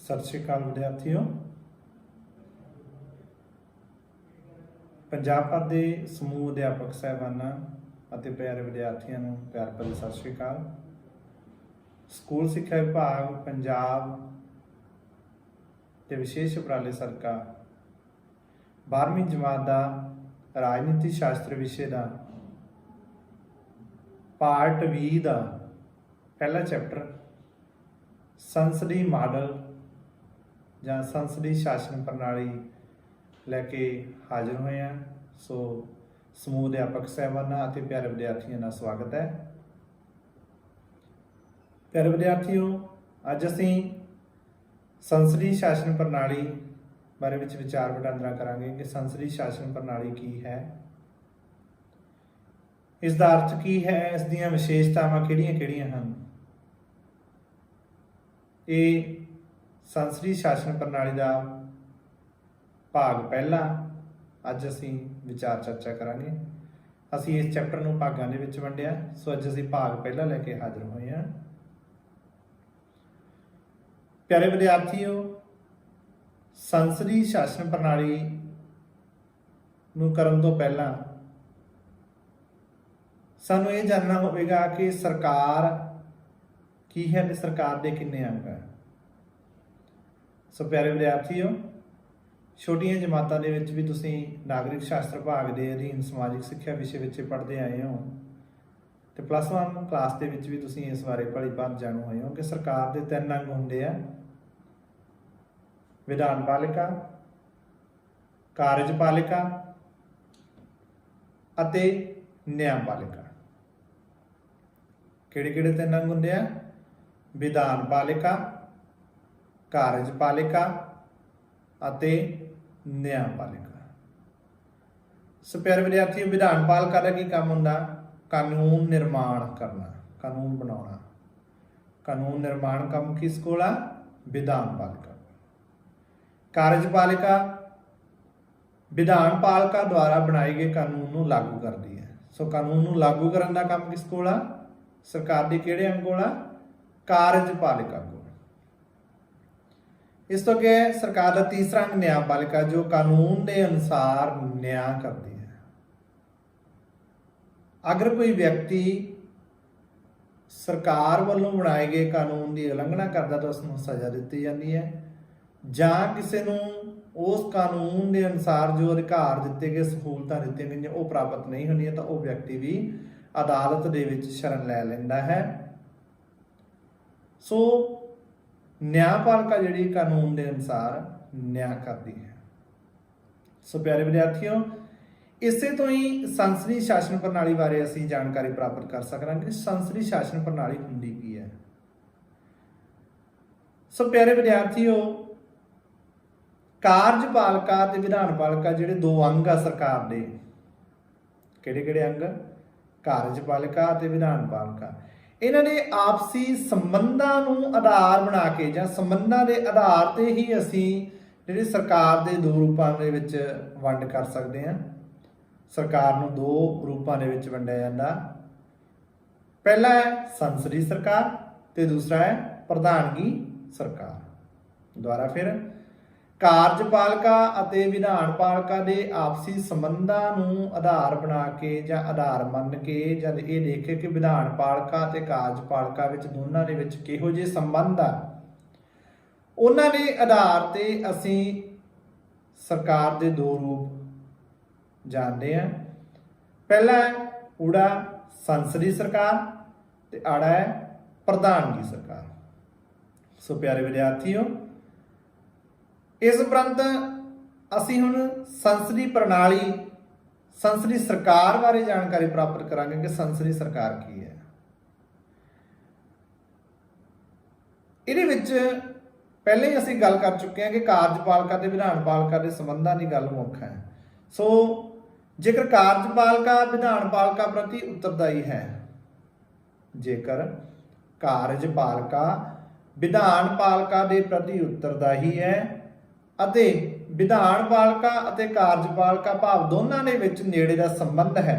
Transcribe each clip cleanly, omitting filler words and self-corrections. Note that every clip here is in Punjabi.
सत श्री अकाल विद्यार्थियों। पंजाब भर के समूह अध्यापक साहबाना ਅਤੇ प्यारे विद्यार्थियों ਨੂੰ प्यार भरी सत श्री अकाल। स्कूल सिक्ख्या विभाग पंजाब ते विशेष उपराले सदका 12वीं जमात का राजनीति शास्त्र विषय का पार्ट 20 का पहला चैप्टर संसदी मॉडल ਜਾਂ संसदी शासन प्रणाली लैके हाजिर होए हैं। सो समूह अध्यापक साहबाना ਅਤੇ प्यारे विद्यार्थियों का स्वागत है। प्यारे विद्यार्थियों, अज असी संसदी शासन प्रणाली बारे विच विचार वटांदरा करांगे कि संसदी शासन प्रणाली की है, इसका अर्थ की है, इस दीयां विशेषतावां किहड़ियां-किहड़ियां हन। ये संसदी शासन प्रणाली का भाग पहला अज असी विचार चर्चा करांगे। असी इस चैप्टर नूं भागां दे विच वंडिया, सो अज असी भाग पहला लैके हाजिर होए हैं। प्यारे विद्यार्थियों, संसदी शासन प्रणाली नूं करन तों पहला सानूं ये जानना होवेगा कि सरकार की है ते सरकार दे किन्ने अंग है। सो प्यारे विद्यार्थियों, छोटियां जमातां दे विच भी तुसीं नागरिक शास्त्र विभाग के अधीन समाजिक सिक्ख्या विषय विच पढ़ते आए हो, तो +1 क्लास के विच भी तुसीं इस बारे भली भांत जाणू होए हो कि सरकार के 3 अंग हुंदे आ: विधानपालिका, कार्यपालिका अते न्यायपालिका। किहड़े-किहड़े 3 अंग हुंदे आ? विधानपालिका, कार्यपालिका अते न्यायपालिका। सो प्यारे विद्यार्थियों, विधानपालिका का की काम हुंदा? कानून निर्माण करना, कानून बनाना। कानून निर्माण काम किस कोल आ? विधानपालिका। कार्यपालिका विधानपालिका द्वारा बनाए गए कानून नूं लागू करती है। सो कानून नूं लागू करन दा काम किस कोल आ? सरकार दे किहड़े अंग कोल आ? कार्यपालिका कोल। इस तो क्या है? सरकार का तीसरा अंग न्यायपालिका, जो कानून के अनुसार न्याय करती है। अगर कोई व्यक्ति सरकार वालों बनाए गए कानून की उलंघना करता तो उसनूं सज़ा दी जाती है, जां किसी नूं उस कानून के अनुसार जो अधिकार दिते गए, सहूलतां दित्तियां गईयां वो प्राप्त नहीं होंदियां, तो वह व्यक्ति भी अदालत दे विच शरण लै लैंदा है। सो न्यायपालिका जिहड़ी कानून के अनुसार न्याय करती है। सो प्यारे विद्यार्थियों, इसे तो ही संसदी शासन प्रणाली बारे असीं जानकारी प्राप्त कर सकते कि संसदी शासन प्रणाली हुंदी की है। सो प्यारे विद्यार्थियों, कार्यपालिका ते विधानपालिका जिहड़े 2 अंग आ सरकार दे, किहड़े-किहड़े अंग? कार्यपालिका ते विधानपालिका। इन्हां दे आपसी संबंधां नूं आधार बना के जां संबंधां दे आधार ते ही असीं जिहड़ी सरकार दे 2 रूपां दे विच वंड कर सकदे हां। सरकार नूं 2 रूपां दे विच वंडिया जांदा। पहला है संसदी सरकार ते दूसरा है प्रधानगी सरकार। दोबारा फिर कार्यपालिका ਅਤੇ विधानपालिका ਦੇ आपसी संबंधां ਨੂੰ आधार बना के ਜਾਂ आधार ਮੰਨ ਕੇ ਜਦ ਇਹ ਦੇਖੇ ਕਿ ਵਿਧਾਨਪਾਲਿਕਾ ਅਤੇ ਕਾਰਜਪਾਲਿਕਾ ਵਿੱਚ ਦੋਨਾਂ ਦੇ ਵਿੱਚ ਕਿਹੋ ਜਿਹੇ ਸੰਬੰਧ ਆ, ਉਹਨਾਂ ਦੇ ਆਧਾਰ ਤੇ ਅਸੀਂ ਸਰਕਾਰ ਦੇ 2 ਰੂਪ ਜਾਣਦੇ ਹਾਂ। ਪਹਿਲਾ ਹੈ ਊੜਾ ਸੰਸਦੀ ਸਰਕਾਰ ਤੇ ਆੜਾ ਹੈ ਪ੍ਰਧਾਨਗੀ सरकार। सो प्यारे विद्यार्थियों, इस उपरंत असी हुण संसदी प्रणाली, संसदी सरकार बारे जानकारी प्राप्त करांगे कि संसदी सरकार की है। इहदे विच पहले ही असी गल कर चुके हैं कि कार्यपालिका ते विधानपालिका के संबंधां की गल मुख है। सो जेकर कार्यपालिका विधानपालिका प्रति उत्तरदायी है, जेकर कार्यपालिका विधानपालिका के प्रति उत्तरदायी है ਅਤੇ विधानपालिका ਅਤੇ कार्यपालिका भाव दोनों के विच नेड़े का संबंध है,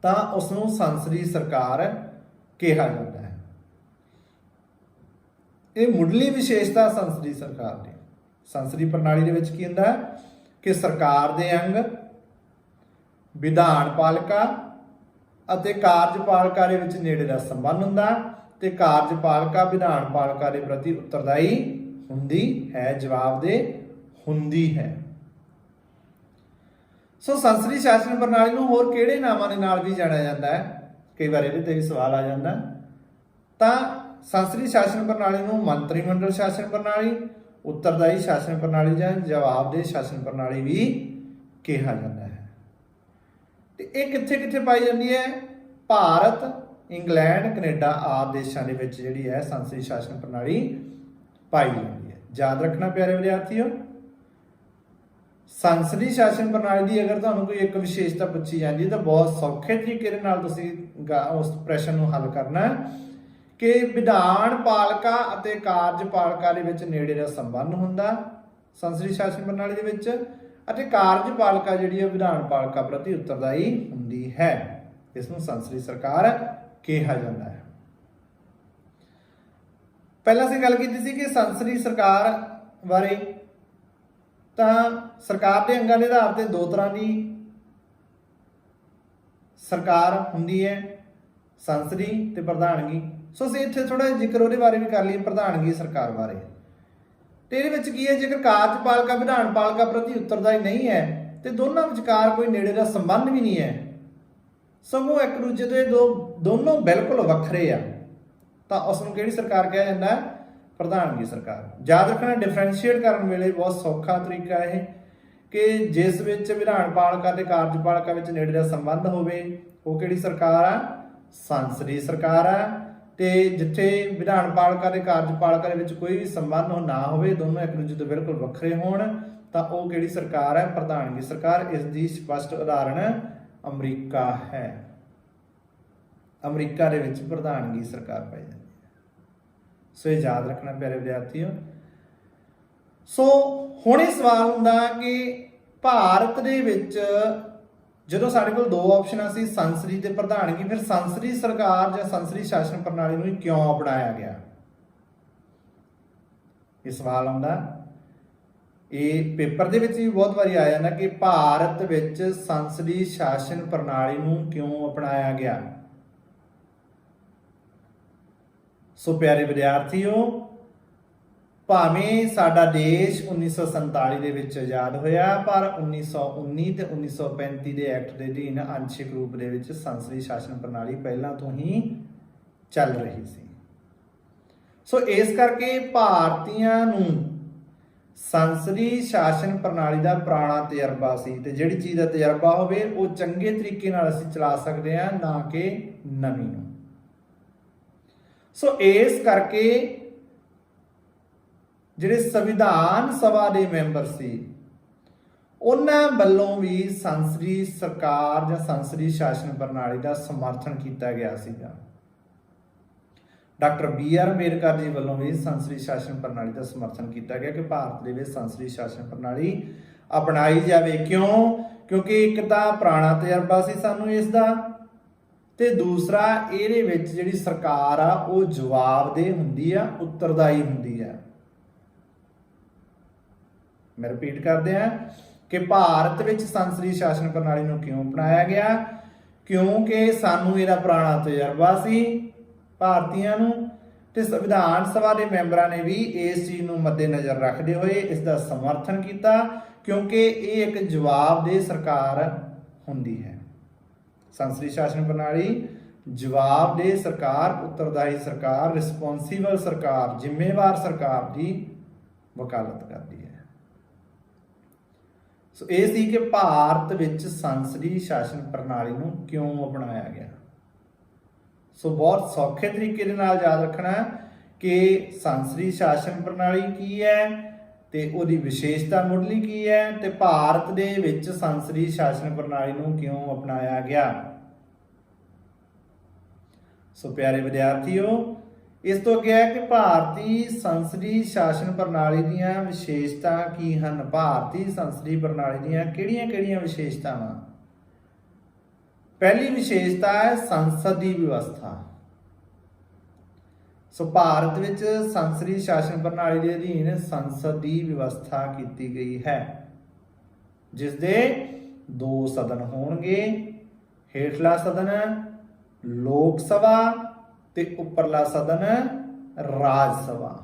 तो उसनूं संसदी सरकार कहा जाता है। ਇਹ ਮੁੱਢਲੀ ਵਿਸ਼ੇਸ਼ਤਾ ਸੰਸਦੀ ਸਰਕਾਰ ਦੀ। ਸੰਸਦੀ ਪ੍ਰਣਾਲੀ ਦੇ ਵਿੱਚ ਕੀ ਹੁੰਦਾ ਹੈ ਕਿ ਸਰਕਾਰ ਦੇ ਅੰਗ ਵਿਧਾਨ ਪਾਲਿਕਾ ਅਤੇ ਕਾਰਜਪਾਲਿਕਾ ਦੇ ਵਿੱਚ ਨੇੜੇ ਦਾ ਸੰਬੰਧ ਹੁੰਦਾ ਤੇ ਕਾਰਜਪਾਲਿਕਾ ਵਿਧਾਨ ਪਾਲਿਕਾ ਦੇ ਪ੍ਰਤੀ ਉੱਤਰਦਾਈ ਹੁੰਦੀ ਹੈ, ਜਵਾਬਦੇਹ ਹੁੰਦੀ ਹੈ। ਸੋ ਸੰਸਦੀ ਸ਼ਾਸਨ ਪ੍ਰਣਾਲੀ ਨੂੰ ਹੋਰ ਕਿਹੜੇ ਨਾਮਾਂ ਦੇ ਨਾਲ ਵੀ ਜਾਣਿਆ ਜਾਂਦਾ ਹੈ? ਕਈ ਵਾਰ ਇਹਦੇ ਤੇ ਵੀ ਸਵਾਲ ਆ ਜਾਂਦਾ। ਤਾਂ ਸੰਸਦੀ ਸ਼ਾਸਨ ਪ੍ਰਣਾਲੀ ਨੂੰ ਮੰਤਰੀ ਮੰਡਲ ਸ਼ਾਸਨ ਪ੍ਰਣਾਲੀ, ਉੱਤਰਦਾਈ ਸ਼ਾਸਨ ਪ੍ਰਣਾਲੀ ਜਾਂ ਜਵਾਬਦੇਹ ਸ਼ਾਸਨ ਪ੍ਰਣਾਲੀ ਵੀ ਕਿਹਾ ਜਾਂਦਾ ਹੈ। ਤੇ ਇਹ ਕਿੱਥੇ ਕਿੱਥੇ ਪਾਈ ਜਾਂਦੀ ਹੈ? ਭਾਰਤ, ਇੰਗਲੈਂਡ, ਕੈਨੇਡਾ ਆਦਿ ਦੇਸ਼ਾਂ ਦੇ ਵਿੱਚ ਜਿਹੜੀ ਹੈ ਸੰਸਦੀ ਸ਼ਾਸਨ ਪ੍ਰਣਾਲੀ ਪਾਈ ਜਾਂਦੀ ਹੈ। ਯਾਦ ਰੱਖਣਾ ਪਿਆਰੇ ਵਿਦਿਆਰਥੀਓ, ਸੰਸਦੀ ਸ਼ਾਸਨ ਪ੍ਰਣਾਲੀ ਦੀ ਅਗਰ ਤੁਹਾਨੂੰ ਕੋਈ ਇੱਕ ਵਿਸ਼ੇਸ਼ਤਾ ਪੁੱਛੀ ਜਾਂਦੀ ਹੈ ਤਾਂ ਬਹੁਤ ਸੌਖੇ ਤਰੀਕੇ ਦੇ ਨਾਲ ਤੁਸੀਂ ਉਸ ਪ੍ਰਸ਼ਨ ਨੂੰ ਹੱਲ ਕਰਨਾ ਕਿ ਵਿਧਾਨ ਪਾਲਿਕਾ ਅਤੇ ਕਾਰਜਪਾਲਿਕਾ ਦੇ ਵਿੱਚ ਨੇੜੇ ਦਾ ਸੰਬੰਧ ਹੁੰਦਾ ਸੰਸਦੀ ਸ਼ਾਸਨ ਪ੍ਰਣਾਲੀ ਦੇ ਵਿੱਚ, ਅਤੇ ਕਾਰਜਪਾਲਿਕਾ ਜਿਹੜੀ ਹੈ ਵਿਧਾਨ ਪਾਲਿਕਾ ਪ੍ਰਤੀ ਉੱਤਰਦਾਈ ਹੁੰਦੀ ਹੈ। ਇਸ ਨੂੰ ਸੰਸਦੀ ਸਰਕਾਰ ਕਿਹਾ ਜਾਂਦਾ ਹੈ। ਪਹਿਲਾਂ ਅਸੀਂ ਗੱਲ ਕੀਤੀ ਸੀ ਕਿ ਸੰਸਦੀ ਸਰਕਾਰ ਬਾਰੇ। ਤਾਂ ਸਰਕਾਰ ਦੇ ਅੰਗਾਂ ਦੇ ਆਧਾਰ ਤੇ ਦੋ ਤਰ੍ਹਾਂ ਦੀ ਸਰਕਾਰ ਹੁੰਦੀ ਹੈ, ਸੰਸਦੀ ਤੇ ਪ੍ਰਧਾਨਗੀ। ਸੋ ਅਸੀਂ ਇੱਥੇ ਥੋੜਾ ਜਿਹਾ ਜ਼ਿਕਰ ਉਹਦੇ ਬਾਰੇ ਵੀ ਕਰ ਲਈਏ, ਪ੍ਰਧਾਨਗੀ ਸਰਕਾਰ ਬਾਰੇ। ਤੇ ਇਹਦੇ ਵਿੱਚ ਕੀ ਹੈ, ਜੇਕਰ ਕਾਰਜਪਾਲਿਕਾ ਵਿਧਾਨ ਪਾਲਿਕਾ ਪ੍ਰਤੀ ਉੱਤਰਦਾਈ ਨਹੀਂ ਹੈ ਤੇ ਦੋਨਾਂ ਵਿਚਕਾਰ ਕੋਈ ਨੇੜੇ ਦਾ ਸੰਬੰਧ ਵੀ ਨਹੀਂ ਹੈ, ਸਗੋਂ ਇੱਕ ਦੂਜੇ ਤੋਂ ਦੋਨੋਂ ਬਿਲਕੁਲ ਵੱਖਰੇ ਆ, ਤਾਂ ਉਸ ਨੂੰ ਕਿਹੜੀ ਸਰਕਾਰ ਕਿਹਾ ਜਾਂਦਾ? ਪ੍ਰਧਾਨਗੀ ਸਰਕਾਰ। ਯਾਦ ਰੱਖਣਾ, ਡਿਫਰੈਂਸ਼ੀਏਟ ਕਰਨ ਵੇਲੇ ਬਹੁਤ ਸੌਖਾ ਤਰੀਕਾ ਇਹ ਕਿ ਜਿਸ ਵਿੱਚ ਵਿਧਾਨ ਪਾਲਿਕਾ ਤੇ ਕਾਰਜਪਾਲਿਕਾ ਵਿੱਚ ਨੇੜੇ ਦਾ ਸੰਬੰਧ ਹੋਵੇ ਉਹ ਕਿਹੜੀ ਸਰਕਾਰ ਆ? ਸੰਸਦੀ ਸਰਕਾਰ ਆ। ਤੇ ਜਿੱਥੇ ਵਿਧਾਨ ਪਾਲਿਕਾ ਤੇ ਕਾਰਜਪਾਲਿਕਾ ਦੇ ਵਿੱਚ ਕੋਈ ਵੀ ਸੰਬੰਧ ਨਾ ਹੋਵੇ, ਦੋਨੋਂ ਇੱਕ ਦੂਜੇ ਤੋਂ ਬਿਲਕੁਲ ਵੱਖਰੇ ਹੋਣ, ਤਾਂ ਉਹ ਕਿਹੜੀ ਸਰਕਾਰ ਹੈ? ਪ੍ਰਧਾਨਗੀ ਸਰਕਾਰ। ਇਸ ਦੀ ਸਪਸ਼ਟ ਉਦਾਹਰਣ ਅਮਰੀਕਾ ਹੈ। ਅਮਰੀਕਾ ਦੇ ਵਿੱਚ ਪ੍ਰਧਾਨਗੀ ਸਰਕਾਰ ਪਾਈ ਜਾਂਦੀ ਹੈ। ਸੋ ਇਹ ਯਾਦ ਰੱਖਣਾ ਪਿਆਰੇ ਵਿਦਿਆਰਥੀਓ। ਸੋ ਹੁਣ ਇਹ ਸਵਾਲ ਹੁੰਦਾ ਕਿ ਭਾਰਤ ਦੇ ਵਿੱਚ ਜਦੋਂ ਸਾਡੇ ਕੋਲ ਦੋ ਆਪਸ਼ਨਾਂ ਸੀ, ਸੰਸਦੀ ਤੇ ਪ੍ਰਧਾਨਗੀ, ਫਿਰ ਸੰਸਦੀ ਸਰਕਾਰ ਜਾਂ ਸੰਸਦੀ ਸ਼ਾਸਨ ਪ੍ਰਣਾਲੀ ਨੂੰ ਕਿਉਂ ਅਪਣਾਇਆ ਗਿਆ? ਇਹ ਸਵਾਲ ਆਉਂਦਾ। ਇਹ ਪੇਪਰ ਦੇ ਵਿੱਚ ਵੀ ਬਹੁਤ ਵਾਰੀ ਆ ਜਾਂਦਾ ਕਿ ਭਾਰਤ ਵਿੱਚ ਸੰਸਦੀ ਸ਼ਾਸਨ ਪ੍ਰਣਾਲੀ ਨੂੰ ਕਿਉਂ ਅਪਣਾਇਆ ਗਿਆ। ਸੋ ਪਿਆਰੇ ਵਿਦਿਆਰਥੀਓ, ਭਾਵੇਂ ਸਾਡਾ ਦੇਸ਼ 1947 ਦੇ ਵਿੱਚ ਆਜ਼ਾਦ ਹੋਇਆ, ਪਰ 1919 ਤੇ 1935 ਦੇ ਐਕਟ ਦੇ ਅਧੀਨ ਅੰਸ਼ਿਕ ਰੂਪ ਦੇ ਵਿੱਚ ਸੰਸਦੀ ਸ਼ਾਸਨ ਪ੍ਰਣਾਲੀ ਪਹਿਲਾਂ ਤੋਂ ਹੀ ਚੱਲ ਰਹੀ ਸੀ। ਸੋ ਇਸ ਕਰਕੇ ਭਾਰਤੀਆਂ ਨੂੰ ਸੰਸਦੀ ਸ਼ਾਸਨ ਪ੍ਰਣਾਲੀ ਦਾ ਪੁਰਾਣਾ ਤਜਰਬਾ ਸੀ, ਤੇ ਜਿਹੜੀ ਚੀਜ਼ ਦਾ ਤਜਰਬਾ ਹੋਵੇ ਉਹ ਚੰਗੇ ਤਰੀਕੇ ਨਾਲ ਅਸੀਂ ਚਲਾ ਸਕਦੇ ਹਾਂ, ਨਾ ਕਿ ਨਵੀਂ ਨੂੰ। ਸੋ ਇਸ ਕਰਕੇ ਜਿਹੜੇ ਸੰਵਿਧਾਨ ਸਭਾ ਦੇ ਮੈਂਬਰ ਸੀ ਉਹਨਾਂ ਵੱਲੋਂ ਵੀ ਸੰਸਦੀ ਸਰਕਾਰ ਜਾਂ ਸੰਸਦੀ ਸ਼ਾਸਨ ਪ੍ਰਣਾਲੀ ਦਾ ਸਮਰਥਨ ਕੀਤਾ ਗਿਆ ਸੀਗਾ। ਡਾਕਟਰ BR ਅੰਬੇਦਕਰ ਜੀ ਵੱਲੋਂ ਵੀ ਸੰਸਦੀ ਸ਼ਾਸਨ ਪ੍ਰਣਾਲੀ ਦਾ ਸਮਰਥਨ ਕੀਤਾ ਗਿਆ ਕਿ ਭਾਰਤ ਦੇ ਵਿੱਚ ਸੰਸਦੀ ਸ਼ਾਸਨ ਪ੍ਰਣਾਲੀ ਅਪਣਾਈ ਜਾਵੇ। ਕਿਉਂ? ਕਿਉਂਕਿ ਇੱਕ ਤਾਂ ਪੁਰਾਣਾ ਤਜਰਬਾ ਸੀ ਸਾਨੂੰ ਇਸ ਦਾ, ਤੇ ਦੂਸਰਾ ਇਹਦੇ ਵਿੱਚ ਜਿਹੜੀ ਸਰਕਾਰ ਆ ਉਹ ਜਵਾਬਦੇਹ ਹੁੰਦੀ ਆ, ਉੱਤਰਦਾਈ ਹੁੰਦੀ ਆ। ਮੈਂ ਰਿਪੀਟ ਕਰਦੇ ਆ ਕਿ ਭਾਰਤ ਵਿੱਚ ਸੰਸਦੀ ਸ਼ਾਸਨ ਪ੍ਰਣਾਲੀ ਨੂੰ ਕਿਉਂ ਅਪਣਾਇਆ ਗਿਆ? ਕਿਉਂਕਿ ਸਾਨੂੰ ਇਹਦਾ ਪੁਰਾਣਾ ਤਜਰਬਾ ਸੀ ਭਾਰਤੀਆਂ ਨੂੰ, ਤੇ ਸੰਵਿਧਾਨ ਸਭਾ ਦੇ ਮੈਂਬਰਾਂ ਨੇ ਵੀ ਇਸ ਚੀਜ਼ ਨੂੰ ਮੱਦੇਨਜ਼ਰ ਰੱਖਦੇ ਹੋਏ ਇਸ ਦਾ ਸਮਰਥਨ ਕੀਤਾ, ਕਿਉਂਕਿ ਇਹ ਇੱਕ ਜਵਾਬਦੇਹ ਸਰਕਾਰ ਹੁੰਦੀ ਹੈ। ਸੰਸਦੀ ਸ਼ਾਸਨ ਪ੍ਰਣਾਲੀ ਜਵਾਬਦੇਹ ਸਰਕਾਰ, ਉੱਤਰਦਾਈ ਸਰਕਾਰ, ਰਿਸਪੌਂਸੀਬਲ ਸਰਕਾਰ, ਜ਼ਿੰਮੇਵਾਰ ਸਰਕਾਰ ਦੀ ਵਕਾਲਤ ਕਰਦੀ ਹੈ। ਸੋ ਇਹ ਸੀ ਕਿ ਭਾਰਤ ਵਿੱਚ ਸੰਸਦੀ ਸ਼ਾਸਨ ਪ੍ਰਣਾਲੀ ਨੂੰ ਕਿਉਂ ਅਪਣਾਇਆ ਗਿਆ। ਸੋ ਬਹੁਤ ਸੌਖੇ ਤਰੀਕੇ ਦੇ ਨਾਲ ਯਾਦ ਰੱਖਣਾ ਕਿ ਸੰਸਦੀ ਸ਼ਾਸਨ ਪ੍ਰਣਾਲੀ ਕੀ ਹੈ ਤੇ ਉਹਦੀ ਵਿਸ਼ੇਸ਼ਤਾ ਮੁੱਢਲੀ ਕੀ ਹੈ, ਤੇ ਭਾਰਤ ਦੇ ਵਿੱਚ ਸੰਸਦੀ ਸ਼ਾਸਨ ਪ੍ਰਣਾਲੀ ਨੂੰ ਕਿਉਂ ਅਪਣਾਇਆ ਗਿਆ। ਸੋ ਪਿਆਰੇ ਵਿਦਿਆਰਥੀਓ, ਇਸ ਤੋਂ ਅੱਗੇ ਹੈ ਕਿ ਭਾਰਤੀ ਸੰਸਦੀ ਸ਼ਾਸਨ ਪ੍ਰਣਾਲੀ ਦੀਆਂ ਵਿਸ਼ੇਸ਼ਤਾ ਕੀ ਹਨ। ਭਾਰਤੀ ਸੰਸਦੀ ਪ੍ਰਣਾਲੀ ਦੀਆਂ ਕਿਹੜੀਆਂ-ਕਿਹੜੀਆਂ ਵਿਸ਼ੇਸ਼ਤਾਵਾਂ? ਪਹਿਲੀ ਵਿਸ਼ੇਸ਼ਤਾ ਹੈ ਸੰਸਦ ਦੀ ਵਿਵਸਥਾ। ਸੋ ਭਾਰਤ ਵਿੱਚ ਸੰਸਦੀ ਸ਼ਾਸਨ ਪ੍ਰਣਾਲੀ ਦੇ ਅਧੀਨ ਸੰਸਦ ਦੀ ਵਿਵਸਥਾ ਕੀਤੀ ਗਈ ਹੈ, ਜਿਸ ਦੇ 2 ਸਦਨ ਹੋਣਗੇ। ਹੇਠਲਾ ਸਦਨ ਲੋਕ ਸਭਾ ਤੇ ਉੱਪਰਲਾ ਸਦਨ ਰਾਜ ਸਭਾ।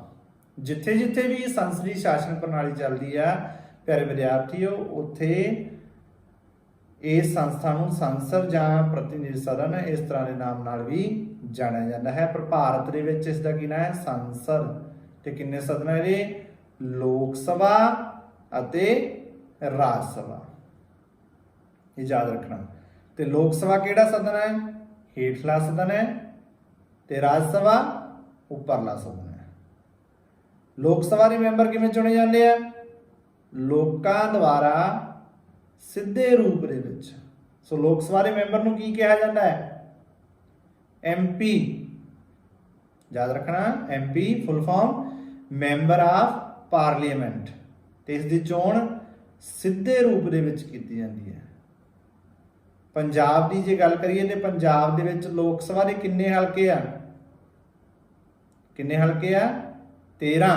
ਜਿੱਥੇ ਜਿੱਥੇ ਵੀ ਸੰਸਦੀ ਸ਼ਾਸਨ ਪ੍ਰਣਾਲੀ ਚੱਲਦੀ ਆ ਪਿਆਰੇ ਵਿਦਿਆਰਥੀਓ, ਉੱਥੇ ਇਸ ਸੰਸਥਾ ਨੂੰ ਸੰਸਦ ਜਾਂ ਪ੍ਰਤੀਨਿਧੀ ਸਦਨ ਇਸ ਤਰ੍ਹਾਂ ਦੇ ਨਾਮ ਨਾਲ ਵੀ ਜਾਣਿਆ ਜਾਂਦਾ ਹੈ। ਪਰ ਭਾਰਤ ਦੇ ਵਿੱਚ ਇਸ ਦਾ ਕੀ ਨਾਮ ਹੈ? ਸੰਸਦ। ਤੇ ਕਿੰਨੇ ਸਦਨ ਹੈ ਇਹਦੇ? ਲੋਕ ਸਭਾ ਅਤੇ ਰਾਜ ਸਭਾ। ਇਹ ਯਾਦ ਰੱਖਣਾ। ਤੇ ਲੋਕ ਸਭਾ ਕਿਹੜਾ ਸਦਨ ਹੈ? ਹੇਠਲਾ ਸਦਨ ਹੈ। ਤੇ ਰਾਜ ਸਭਾ ਉੱਪਰਲਾ ਸਦਨ ਹੈ। ਲੋਕ ਸਭਾ ਦੇ ਮੈਂਬਰ ਕਿਵੇਂ ਚੁਣੇ ਜਾਂਦੇ ਆ? ਲੋਕਾਂ ਦੁਆਰਾ ਸਿੱਧੇ ਰੂਪ ਦੇ ਵਿੱਚ। ਸੋ ਲੋਕ ਸਭਾ ਦੇ ਮੈਂਬਰ ਨੂੰ ਕੀ ਕਿਹਾ ਜਾਂਦਾ ਹੈ? MP। ਯਾਦ ਰੱਖਣਾ, MP full form member of parliament. ਤੇ ਇਸ ਦੀ ਚੋਣ ਸਿੱਧੇ ਰੂਪ ਦੇ ਵਿੱਚ ਕੀਤੀ ਜਾਂਦੀ ਹੈ। ਪੰਜਾਬ ਦੀ ਜੇ ਗੱਲ ਕਰੀਏ ਤੇ ਪੰਜਾਬ ਦੇ ਵਿੱਚ ਲੋਕ ਸਭਾ ਦੇ ਕਿੰਨੇ ਹਲਕੇ ਆ? ਕਿੰਨੇ ਹਲਕੇ ਆ? 13।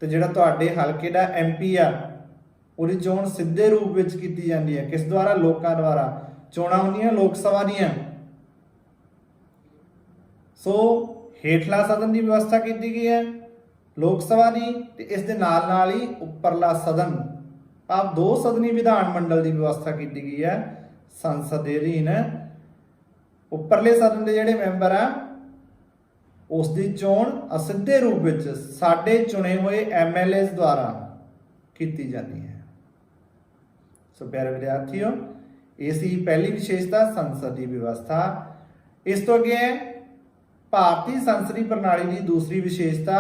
ਤੇ ਜਿਹੜਾ ਤੁਹਾਡੇ ਹਲਕੇ ਦਾ MP ਆ, ਉਹਦੀ ਚੋਣ ਸਿੱਧੇ ਰੂਪ ਵਿੱਚ ਕੀਤੀ ਜਾਂਦੀ ਹੈ। ਕਿਸ ਦੁਆਰਾ? ਲੋਕਾਂ ਦੁਆਰਾ। ਚੋਣਾਂ ਹੁੰਦੀਆਂ ਲੋਕ ਸਭਾ ਦੀਆਂ। ਸੋ ਹੇਠਲਾ ਸਦਨ ਦੀ ਵਿਵਸਥਾ ਕੀਤੀ ਗਈ ਹੈ ਲੋਕ ਸਭਾ ਦੀ, ਤੇ ਇਸ ਦੇ ਨਾਲ ਨਾਲ ਹੀ ਉੱਪਰਲਾ ਸਦਨ ਭਾਵ 2 ਸਦਨੀ ਵਿਧਾਨ ਮੰਡਲ ਦੀ ਵਿਵਸਥਾ ਕੀਤੀ ਗਈ ਹੈ ਸੰਸਦ ਦੇ ਅਧੀਨ। ਉੱਪਰਲੇ ਸਦਨ ਦੇ ਜਿਹੜੇ ਮੈਂਬਰ ਆ ਉਸ ਦੀ ਚੋਣ ਅਸਿੱਧੇ ਰੂਪ ਵਿੱਚ ਸਾਡੇ ਚੁਣੇ ਹੋਏ MLAs ਦੁਆਰਾ ਕੀਤੀ ਜਾਂਦੀ ਹੈ। ਸੋ ਪਿਆਰੇ ਵਿਦਿਆਰਥੀਓ, ਇਹ ਸੀ ਪਹਿਲੀ ਵਿਸ਼ੇਸ਼ਤਾ ਸੰਸਦ ਦੀ ਵਿਵਸਥਾ। ਇਸ ਤੋਂ ਅੱਗੇ ਹੈ ਭਾਰਤੀ ਸੰਸਦੀ ਪ੍ਰਣਾਲੀ ਦੀ ਦੂਸਰੀ ਵਿਸ਼ੇਸ਼ਤਾ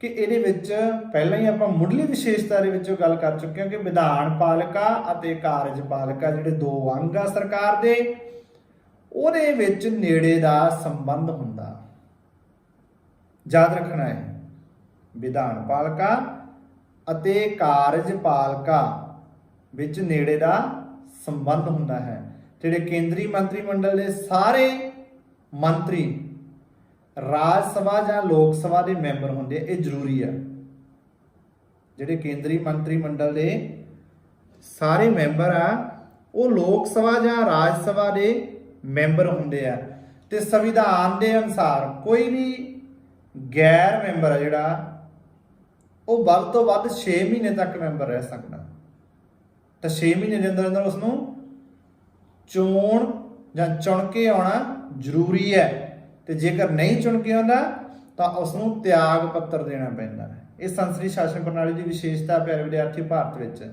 ਕਿ ਇਹਦੇ ਵਿੱਚ ਪਹਿਲਾਂ ਹੀ ਆਪਾਂ ਮੁੱਢਲੀ ਵਿਸ਼ੇਸ਼ਤਾ ਦੇ ਵਿੱਚੋਂ ਗੱਲ ਕਰ ਚੁੱਕੇ ਹਾਂ ਕਿ ਵਿਧਾਨ ਪਾਲਿਕਾ ਅਤੇ ਕਾਰਜਪਾਲਿਕਾ ਜਿਹੜੇ 2 ਅੰਗ ਆ ਸਰਕਾਰ ਦੇ, ਉਹਦੇ ਵਿੱਚ ਨੇੜੇ ਦਾ ਸੰਬੰਧ ਹੁੰਦਾ। ਯਾਦ ਰੱਖਣਾ ਹੈ, ਵਿਧਾਨ ਪਾਲਿਕਾ ਅਤੇ ਕਾਰਜਪਾਲਿਕਾ ਵਿੱਚ ਨੇੜੇ ਦਾ ਸੰਬੰਧ ਹੁੰਦਾ ਹੈ। ਜਿਹੜੇ ਕੇਂਦਰੀ ਮੰਤਰੀ ਮੰਡਲ ਦੇ ਸਾਰੇ ਮੰਤਰੀ ਰਾਜ ਸਭਾ ਜਾਂ ਲੋਕ ਸਭਾ ਦੇ ਮੈਂਬਰ ਹੁੰਦੇ ਆ, ਇਹ ਜ਼ਰੂਰੀ ਆ। ਜਿਹੜੇ ਕੇਂਦਰੀ ਮੰਤਰੀ ਮੰਡਲ ਦੇ ਸਾਰੇ ਮੈਂਬਰ ਆ ਉਹ ਲੋਕ ਸਭਾ ਜਾਂ ਰਾਜ ਸਭਾ ਦੇ ਮੈਂਬਰ ਹੁੰਦੇ ਆ। ਤੇ ਸੰਵਿਧਾਨ ਦੇ ਅਨੁਸਾਰ ਕੋਈ ਵੀ ਗੈਰ ਮੈਂਬਰ ਆ ਜਿਹੜਾ ਉਹ ਵੱਧ ਤੋਂ ਵੱਧ 6 ਮਹੀਨੇ ਤੱਕ ਮੈਂਬਰ ਰਹਿ ਸਕਦਾ। ਤਾਂ 6 ਮਹੀਨੇ ਦੇ ਅੰਦਰ ਅੰਦਰ ਉਸਨੂੰ ਚੋਣ ਜਾਂ ਚੁਣ ਕੇ ਆਉਣਾ ਜ਼ਰੂਰੀ ਹੈ। ਤੇ ਜੇਕਰ ਨਹੀਂ ਚੁਣ ਕੇ ਆਉਂਦਾ ਤਾਂ ਉਸਨੂੰ ਤਿਆਗ ਪੱਤਰ ਦੇਣਾ ਪੈਂਦਾ ਹੈ। ਇਹ ਸੰਸਦੀ ਸ਼ਾਸਨ ਪ੍ਰਣਾਲੀ ਦੀ ਵਿਸ਼ੇਸ਼ਤਾ ਪਿਆਰੇ ਵਿਦਿਆਰਥੀ। ਭਾਰਤ ਵਿੱਚ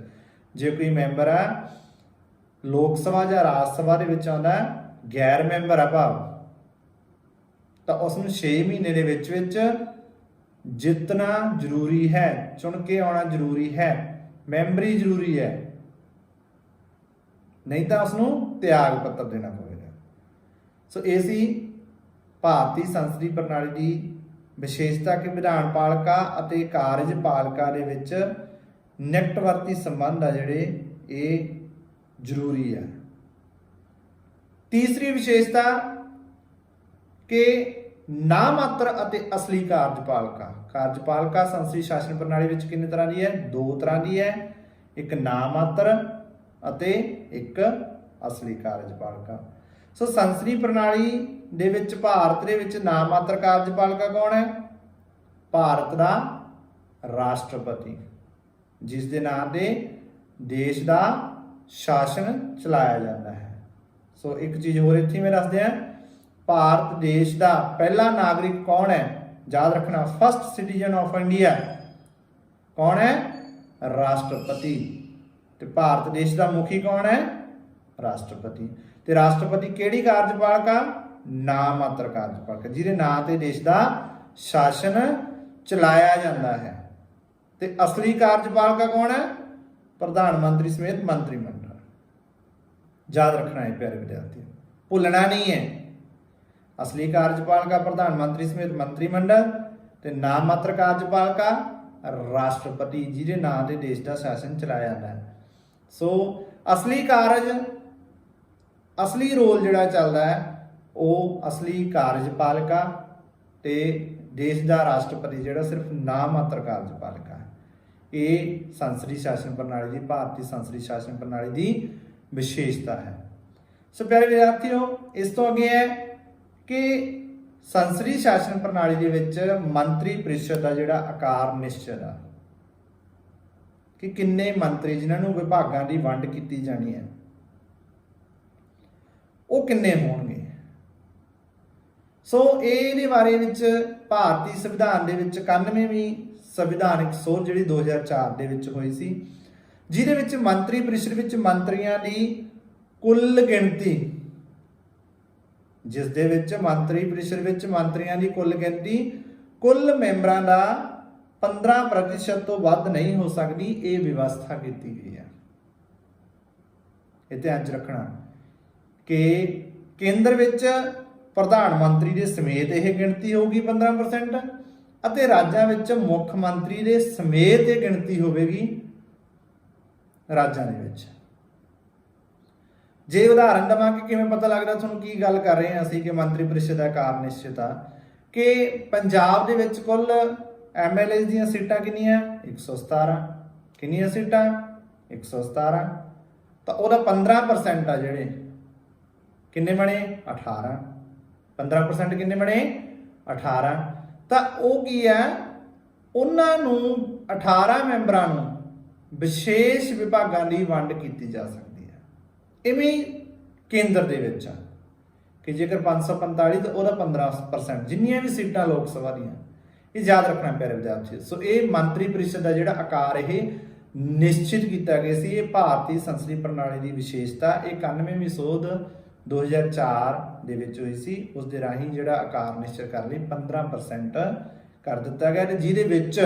ਜੇ ਕੋਈ ਮੈਂਬਰ ਆ ਲੋਕ ਸਭਾ ਜਾਂ ਰਾਜ ਸਭਾ ਦੇ ਵਿੱਚ ਆਉਂਦਾ, ਗੈਰ ਮੈਂਬਰ ਆ ਭਾਵ, ਤਾਂ ਉਸਨੂੰ 6 ਮਹੀਨੇ ਦੇ ਵਿੱਚ ਜਿੱਤਣਾ ਜ਼ਰੂਰੀ ਹੈ, ਚੁਣ ਕੇ ਆਉਣਾ ਜ਼ਰੂਰੀ ਹੈ, ਮੈਂਬਰੀ ਜ਼ਰੂਰੀ ਹੈ, ਨਹੀਂ ਤਾਂ ਉਸਨੂੰ ਤਿਆਗ ਪੱਤਰ ਦੇਣਾ ਪਵੇਗਾ। ਸੋ ਇਹ ਸੀ ਭਾਰਤੀ ਸੰਸਦੀ ਪ੍ਰਣਾਲੀ ਦੀ ਵਿਸ਼ੇਸ਼ਤਾ ਕਿ ਵਿਧਾਨ ਪਾਲਿਕਾ ਅਤੇ ਕਾਰਜਪਾਲਿਕਾ ਦੇ ਵਿੱਚ ਨਿਕਟਵਰਤੀ ਸੰਬੰਧ ਆ ਜਿਹੜੇ ਇਹ ਜ਼ਰੂਰੀ ਹੈ। ਤੀਸਰੀ ਵਿਸ਼ੇਸ਼ਤਾ ਕਿ ਨਾਮਾਤਰ ਅਤੇ ਅਸਲੀ ਕਾਰਜਪਾਲਿਕਾ। ਕਾਰਜਪਾਲਿਕਾ ਸੰਸਦੀ ਸ਼ਾਸਨ ਪ੍ਰਣਾਲੀ ਵਿੱਚ ਕਿੰਨੇ ਤਰ੍ਹਾਂ ਦੀ ਹੈ? 2 ਤਰ੍ਹਾਂ ਦੀ ਹੈ, ਇੱਕ ਨਾਮਾਤਰ ਅਤੇ ਇੱਕ ਅਸਲੀ ਕਾਰਜਪਾਲਿਕਾ। ਸੋ ਸੰਸਦੀ ਪ੍ਰਣਾਲੀ ਦੇ ਵਿੱਚ ਭਾਰਤ ਦੇ ਵਿੱਚ ਨਾਮਾਤਰ ਕਾਰਜਪਾਲਿਕਾ ਕੌਣ ਹੈ? ਭਾਰਤ ਦਾ ਰਾਸ਼ਟਰਪਤੀ, ਜਿਸ ਦੇ ਨਾਮ ਤੇ ਦੇਸ਼ ਦਾ ਸ਼ਾਸਨ ਚਲਾਇਆ ਜਾਂਦਾ ਹੈ। ਸੋ ਇੱਕ ਚੀਜ਼ ਹੋਰ ਇੱਥੇ ਮੈਂ ਦੱਸਦੇ ਹਾਂ, ਭਾਰਤ ਦੇਸ਼ ਦਾ ਪਹਿਲਾ ਨਾਗਰਿਕ ਕੌਣ ਹੈ? ਯਾਦ ਰੱਖਣਾ, ਫਸਟ ਸਿਟੀਜ਼ਨ ਆਫ ਇੰਡੀਆ ਕੌਣ ਹੈ? ਰਾਸ਼ਟਰਪਤੀ। ਤੇ ਭਾਰਤ ਦੇਸ਼ ਦਾ ਮੁਖੀ ਕੌਣ ਹੈ? ਰਾਸ਼ਟਰਪਤੀ। ਤੇ ਰਾਸ਼ਟਰਪਤੀ ਕਿਹੜੀ ਕਾਰਜਪਾਲਿਕਾ? ਨਾਮਾਤਰ ਕਾਰਜਪਾਲਿਕਾ, ਜਿਹਦੇ ਨਾਂ ਤੇ ਦੇਸ਼ ਦਾ ਸ਼ਾਸਨ ਚਲਾਇਆ ਜਾਂਦਾ ਹੈ। ਤੇ ਅਸਲੀ ਕਾਰਜਪਾਲਿਕਾ ਕੌਣ ਹੈ? ਪ੍ਰਧਾਨ ਮੰਤਰੀ ਸਮੇਤ ਮੰਤਰੀ ਮੰਡਲ। ਯਾਦ ਰੱਖਣਾ ਹੈ ਪਿਆਰੇ ਵਿਦਿਆਰਥੀ, ਭੁੱਲਣਾ ਨਹੀਂ ਹੈ। ਅਸਲੀ ਕਾਰਜਪਾਲਿਕਾ ਪ੍ਰਧਾਨ ਮੰਤਰੀ ਸਮੇਤ ਮੰਤਰੀ ਮੰਡਲ ਤੇ ਨਾਮਾਤਰ ਕਾਰਜਪਾਲਿਕਾ ਰਾਸ਼ਟਰਪਤੀ, ਜਿਹਦੇ ਨਾਂ ਤੇ ਦੇਸ਼ ਦਾ ਸ਼ਾਸਨ ਚਲਾਇਆ ਜਾਂਦਾ ਹੈ। ਸੋ ਅਸਲੀ ਕਾਰਜ, ਅਸਲੀ ਰੋਲ ਜਿਹੜਾ ਚੱਲਦਾ ਹੈ ਉਹ ਅਸਲੀ ਕਾਰਜਪਾਲਿਕਾ ਤੇ ਦੇਸ਼ ਦਾ ਰਾਸ਼ਟਰਪਤੀ ਜਿਹੜਾ ਸਿਰਫ ਨਾਮ ਮਾਤਰ ਕਾਰਜਪਾਲਿਕਾ ਹੈ। ਇਹ ਸੰਸਦੀ ਸ਼ਾਸਨ ਪ੍ਰਣਾਲੀ ਦੀ, ਭਾਰਤੀ ਸੰਸਦੀ ਸ਼ਾਸਨ ਪ੍ਰਣਾਲੀ ਦੀ ਵਿਸ਼ੇਸ਼ਤਾ ਹੈ। ਸੋ ਪਿਆਰੇ ਵਿਦਿਆਰਥੀਓ, ਇਸ ਤੋਂ ਅੱਗੇ ਹੈ ਕਿ ਸੰਸਦੀ ਸ਼ਾਸਨ ਪ੍ਰਣਾਲੀ ਦੇ ਵਿੱਚ ਮੰਤਰੀ ਪ੍ਰੀਸ਼ਦ ਦਾ ਜਿਹੜਾ ਆਕਾਰ ਨਿਸ਼ਚਿਤ ਆ ਕਿ ਕਿੰਨੇ ਮੰਤਰੀ ਜਿਨ੍ਹਾਂ ਨੂੰ ਵਿਭਾਗਾਂ ਦੀ ਵੰਡ ਕੀਤੀ ਜਾਣੀ ਹੈ ਉਹ ਕਿੰਨੇ ਹੋਣਗੇ। ਸੋ ਇਹਦੇ ਬਾਰੇ ਵਿੱਚ ਭਾਰਤੀ ਸੰਵਿਧਾਨ ਦੇ ਵਿੱਚ 91ਵੀਂ ਸੰਵਿਧਾਨਕ ਸੋਧ ਜਿਹੜੀ 2004 ਦੇ ਵਿੱਚ ਹੋਈ ਸੀ, ਜਿਹਦੇ ਵਿੱਚ ਮੰਤਰੀ ਪ੍ਰੀਸ਼ਦ ਵਿੱਚ ਮੰਤਰੀਆਂ ਦੀ ਕੁੱਲ ਗਿਣਤੀ, ਜਿਸ ਦੇ ਵਿੱਚ ਮੰਤਰੀ ਪ੍ਰੀਸ਼ਦ ਵਿੱਚ ਮੰਤਰੀਆਂ ਦੀ ਕੁੱਲ ਗਿਣਤੀ ਕੁੱਲ ਮੈਂਬਰਾਂ ਦਾ 15% ਤੋਂ ਵੱਧ ਨਹੀਂ ਹੋ ਸਕਦੀ, ਇਹ ਵਿਵਸਥਾ ਕੀਤੀ ਗਈ ਹੈ। ਇਹ ਧਿਆਨ 'ਚ ਰੱਖਣਾ ਕਿ ਕੇਂਦਰ ਵਿੱਚ ਪ੍ਰਧਾਨ ਮੰਤਰੀ ਦੇ ਸਮੇਤ ਇਹ ਗਿਣਤੀ ਹੋਊਗੀ 15% ਅਤੇ ਰਾਜਾਂ ਵਿੱਚ ਮੁੱਖ ਮੰਤਰੀ ਦੇ ਸਮੇਤ ਇਹ ਗਿਣਤੀ ਹੋਵੇਗੀ ਰਾਜਾਂ ਦੇ ਵਿੱਚ। ਜੇ ਉਦਾਹਰਨ ਦੇਵਾਂਗੇ ਕਿਵੇਂ ਪਤਾ ਲੱਗਦਾ ਤੁਹਾਨੂੰ ਕੀ ਗੱਲ ਕਰ ਰਹੇ ਹਾਂ ਅਸੀਂ ਕਿ ਮੰਤਰੀ ਪ੍ਰੀਸ਼ਦ ਦਾ ਆਕਾਰ ਨਿਸ਼ਚਿਤ ਆ, ਕਿ ਪੰਜਾਬ ਦੇ ਵਿੱਚ ਕੁੱਲ MLA ਦੀਆਂ ਸੀਟਾਂ ਕਿੰਨੀਆਂ? 117। ਕਿੰਨੀਆਂ ਸੀਟਾਂ? 117। ਤਾਂ ਉਹਦਾ 15% ਆ ਜਿਹੜੇ ਕਿੰਨੇ ਬਣੇ? 18। 15% ਕਿੰਨੇ ਬਣੇ? 18। ਤਾਂ ਉਹ ਕੀ ਹੈ, ਉਹਨਾਂ ਨੂੰ 18 ਮੈਂਬਰਾਂ ਨੂੰ ਵਿਸ਼ੇਸ਼ ਵਿਭਾਗਾਂ ਦੀ ਵੰਡ ਕੀਤੀ ਜਾ ਸਕਦੀ ਹੈ। ਇਵੇਂ ਕੇਂਦਰ ਦੇ ਵਿੱਚ ਆ ਕਿ ਜੇਕਰ 545 ਤਾਂ ਉਹਦਾ 15%, ਜਿੰਨੀਆਂ ਵੀ ਸੀਟਾਂ ਲੋਕ ਸਭਾ ਦੀਆਂ। ਇਹ ਯਾਦ ਰੱਖਣਾ ਪਿਆਰੇ ਵਿਦਿਆਰਥੀਓ। ਸੋ ਇਹ ਮੰਤਰੀ ਪ੍ਰੀਸ਼ਦ ਦਾ ਜਿਹੜਾ ਆਕਾਰ ਇਹ ਨਿਸ਼ਚਿਤ ਕੀਤਾ ਗਿਆ ਸੀ। ਇਹ ਭਾਰਤੀ ਸੰਸਦੀ ਪ੍ਰਣਾਲੀ ਦੀ ਵਿਸ਼ੇਸ਼ਤਾ, ਇਹ 91ਵੀਂ ਸੋਧ 2004 ਦੇ ਵਿੱਚ ਹੋਈ ਸੀ। ਉਸ ਦੇ ਰਾਹੀਂ ਜਿਹੜਾ ਆਕਾਰ ਨਿਸ਼ਚਿਤ ਕਰਨ ਲਈ 15% ਕਰ ਦਿੱਤਾ ਗਿਆ, ਜਿਹਦੇ ਵਿੱਚ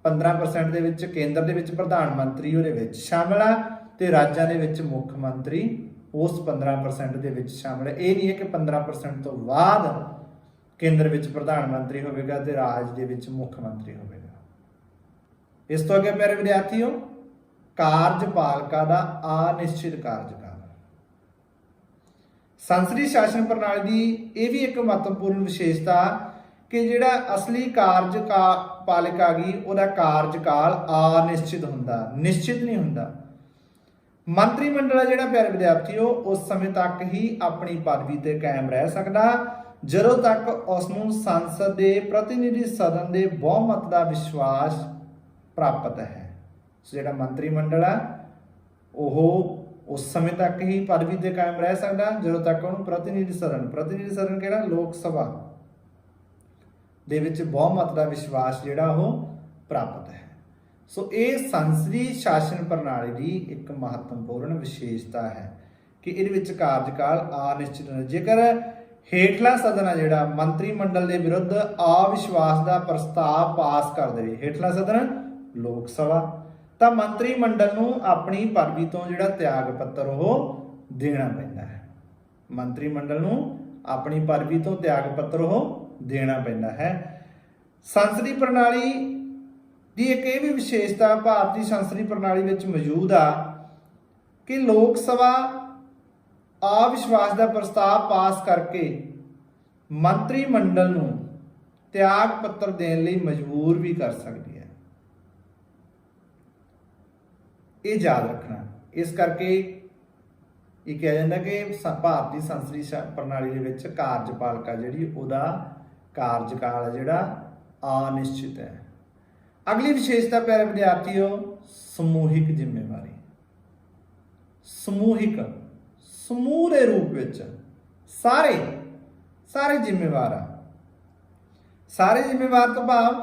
15% ਦੇ ਵਿੱਚ ਕੇਂਦਰ ਦੇ ਵਿੱਚ ਪ੍ਰਧਾਨ ਮੰਤਰੀ ਉਹਦੇ ਵਿੱਚ ਸ਼ਾਮਲ ਆ ਤੇ ਰਾਜਾਂ ਦੇ ਵਿੱਚ ਮੁੱਖ ਮੰਤਰੀ ਉਸ 15% ਦੇ ਵਿੱਚ ਸ਼ਾਮਲ ਹੈ। ਇਹ ਨਹੀਂ ਹੈ ਕਿ 15% ਤੋਂ ਬਾਅਦ ਕੇਂਦਰ ਵਿੱਚ ਪ੍ਰਧਾਨ ਮੰਤਰੀ ਹੋਵੇਗਾ ਤੇ ਰਾਜ ਦੇ ਵਿੱਚ ਮੁੱਖ ਮੰਤਰੀ ਹੋਵੇਗਾ। ਇਸ ਤੋਂ ਅੱਗੇ ਪਿਆਰੇ ਵਿਦਿਆਰਥੀਓ, ਕਾਰਜਪਾਲਿਕਾ ਦਾ ਅਨਿਸ਼ਚਿਤ ਕਾਰਜਕਾਲ। ਸੰਸਦੀ ਸ਼ਾਸਨ ਪ੍ਰਣਾਲੀ ਦੀ ਇਹ ਵੀ ਇੱਕ ਮਹੱਤਵਪੂਰਨ ਵਿਸ਼ੇਸ਼ਤਾ ਕਿ ਜਿਹੜਾ ਅਸਲੀ ਕਾਰਜਪਾਲਿਕਾ ਗਈ ਉਹਦਾ ਕਾਰਜਕਾਲ ਅਨਿਸ਼ਚਿਤ ਹੁੰਦਾ, ਨਿਸ਼ਚਿਤ ਨਹੀਂ ਹੁੰਦਾ। ਮੰਤਰੀ ਮੰਡਲ ਹੈ ਜਿਹੜਾ ਪਿਆਰੇ ਵਿਦਿਆਰਥੀਓ ਉਸ ਸਮੇਂ ਤੱਕ ਹੀ ਆਪਣੀ ਪਦਵੀ ਤੇ ਕਾਇਮ ਰਹਿ ਸਕਦਾ ਜਦੋਂ ਤੱਕ ਉਸ ਨੂੰ ਸੰਸਦ ਦੇ ਪ੍ਰਤੀਨਿਧੀ ਸਦਨ ਦੇ ਬਹੁਮਤ ਦਾ ਵਿਸ਼ਵਾਸ ਪ੍ਰਾਪਤ ਹੈ। ਸੋ ਜਿਹੜਾ ਮੰਤਰੀ ਮੰਡਲ ਆ ਉਹ ਉਸ ਸਮੇਂ ਤੱਕ ਹੀ ਪਦਵੀ ਤੇ ਕਾਇਮ ਰਹਿ ਸਕਦਾ ਜਦੋਂ ਤੱਕ ਉਹਨੂੰ ਪ੍ਰਤੀਨਿਧੀ ਸਦਨ ਕਿਹੜਾ? ਲੋਕ ਸਭਾ ਦੇ ਵਿੱਚ ਬਹੁਮਤ ਦਾ ਵਿਸ਼ਵਾਸ ਜਿਹੜਾ ਉਹ ਪ੍ਰਾਪਤ ਹੈ। ਸੋ ਇਹ ਸੰਸਦੀ ਸ਼ਾਸਨ ਪ੍ਰਣਾਲੀ ਦੀ ਇੱਕ ਮਹੱਤਵਪੂਰਨ ਵਿਸ਼ੇਸ਼ਤਾ ਹੈ ਕਿ ਇਹਦੇ ਵਿੱਚ ਕਾਰਜਕਾਲ ਅਨਿਸ਼ਚਿਤ ਹੈ। ਜੇਕਰ ਹੇਠਲਾ ਸਦਨ ਆ ਜਿਹੜਾ ਮੰਤਰੀ ਮੰਡਲ ਦੇ ਵਿਰੁੱਧ ਅਵਿਸ਼ਵਾਸ ਦਾ ਪ੍ਰਸਤਾਵ ਪਾਸ ਕਰ ਦੇਵੇ, ਹੇਠਲਾ ਸਦਨ ਲੋਕ ਸਭਾ, ਤਾਂ ਮੰਤਰੀ ਮੰਡਲ ਨੂੰ ਆਪਣੀ ਪਦਵੀ ਤੋਂ ਜਿਹੜਾ ਤਿਆਗ ਪੱਤਰ ਉਹ ਦੇਣਾ ਪੈਂਦਾ ਹੈ। ਮੰਤਰੀ ਮੰਡਲ ਨੂੰ ਆਪਣੀ ਪਦਵੀ ਤੋਂ ਤਿਆਗ ਪੱਤਰ ਉਹ ਦੇਣਾ ਪੈਂਦਾ ਹੈ। ਸੰਸਦੀ ਪ੍ਰਣਾਲੀ ਦੀ ਇੱਕ ਇਹ ਵੀ ਵਿਸ਼ੇਸ਼ਤਾ ਭਾਰਤੀ ਸੰਸਦੀ ਪ੍ਰਣਾਲੀ ਵਿੱਚ ਮੌਜੂਦ ਆ ਕਿ ਲੋਕ ਸਭਾ ਅਵਿਸ਼ਵਾਸ ਦਾ ਪ੍ਰਸਤਾਵ ਪਾਸ ਕਰਕੇ ਮੰਤਰੀ ਮੰਡਲ ਨੂੰ ਤਿਆਗ ਪੱਤਰ ਦੇਣ ਲਈ ਮਜਬੂਰ ਵੀ ਕਰ ਸਕਦੀ ਹੈ। ਇਹ ਯਾਦ ਰੱਖਣਾ। ਇਸ ਕਰਕੇ ਇਹ ਕਿਹਾ ਜਾਂਦਾ ਕਿ ਭਾਰਤੀ ਸੰਸਦੀ ਪ੍ਰਣਾਲੀ ਦੇ ਵਿੱਚ ਕਾਰਜਪਾਲਿਕਾ ਜਿਹੜੀ ਉਹਦਾ ਕਾਰਜਕਾਲ ਜਿਹੜਾ ਅਨਿਸ਼ਚਿਤ ਹੈ। ਅਗਲੀ ਵਿਸ਼ੇਸ਼ਤਾ ਪਿਆਰੇ ਵਿਦਿਆਰਥੀਓ, ਸਮੂਹਿਕ ਜ਼ਿੰਮੇਵਾਰੀ। ਸਮੂਹ ਦੇ ਰੂਪ ਵਿੱਚ ਸਾਰੇ ਜ਼ਿੰਮੇਵਾਰ ਆ। ਸਾਰੇ ਜ਼ਿੰਮੇਵਾਰ ਤੋਂ ਭਾਵ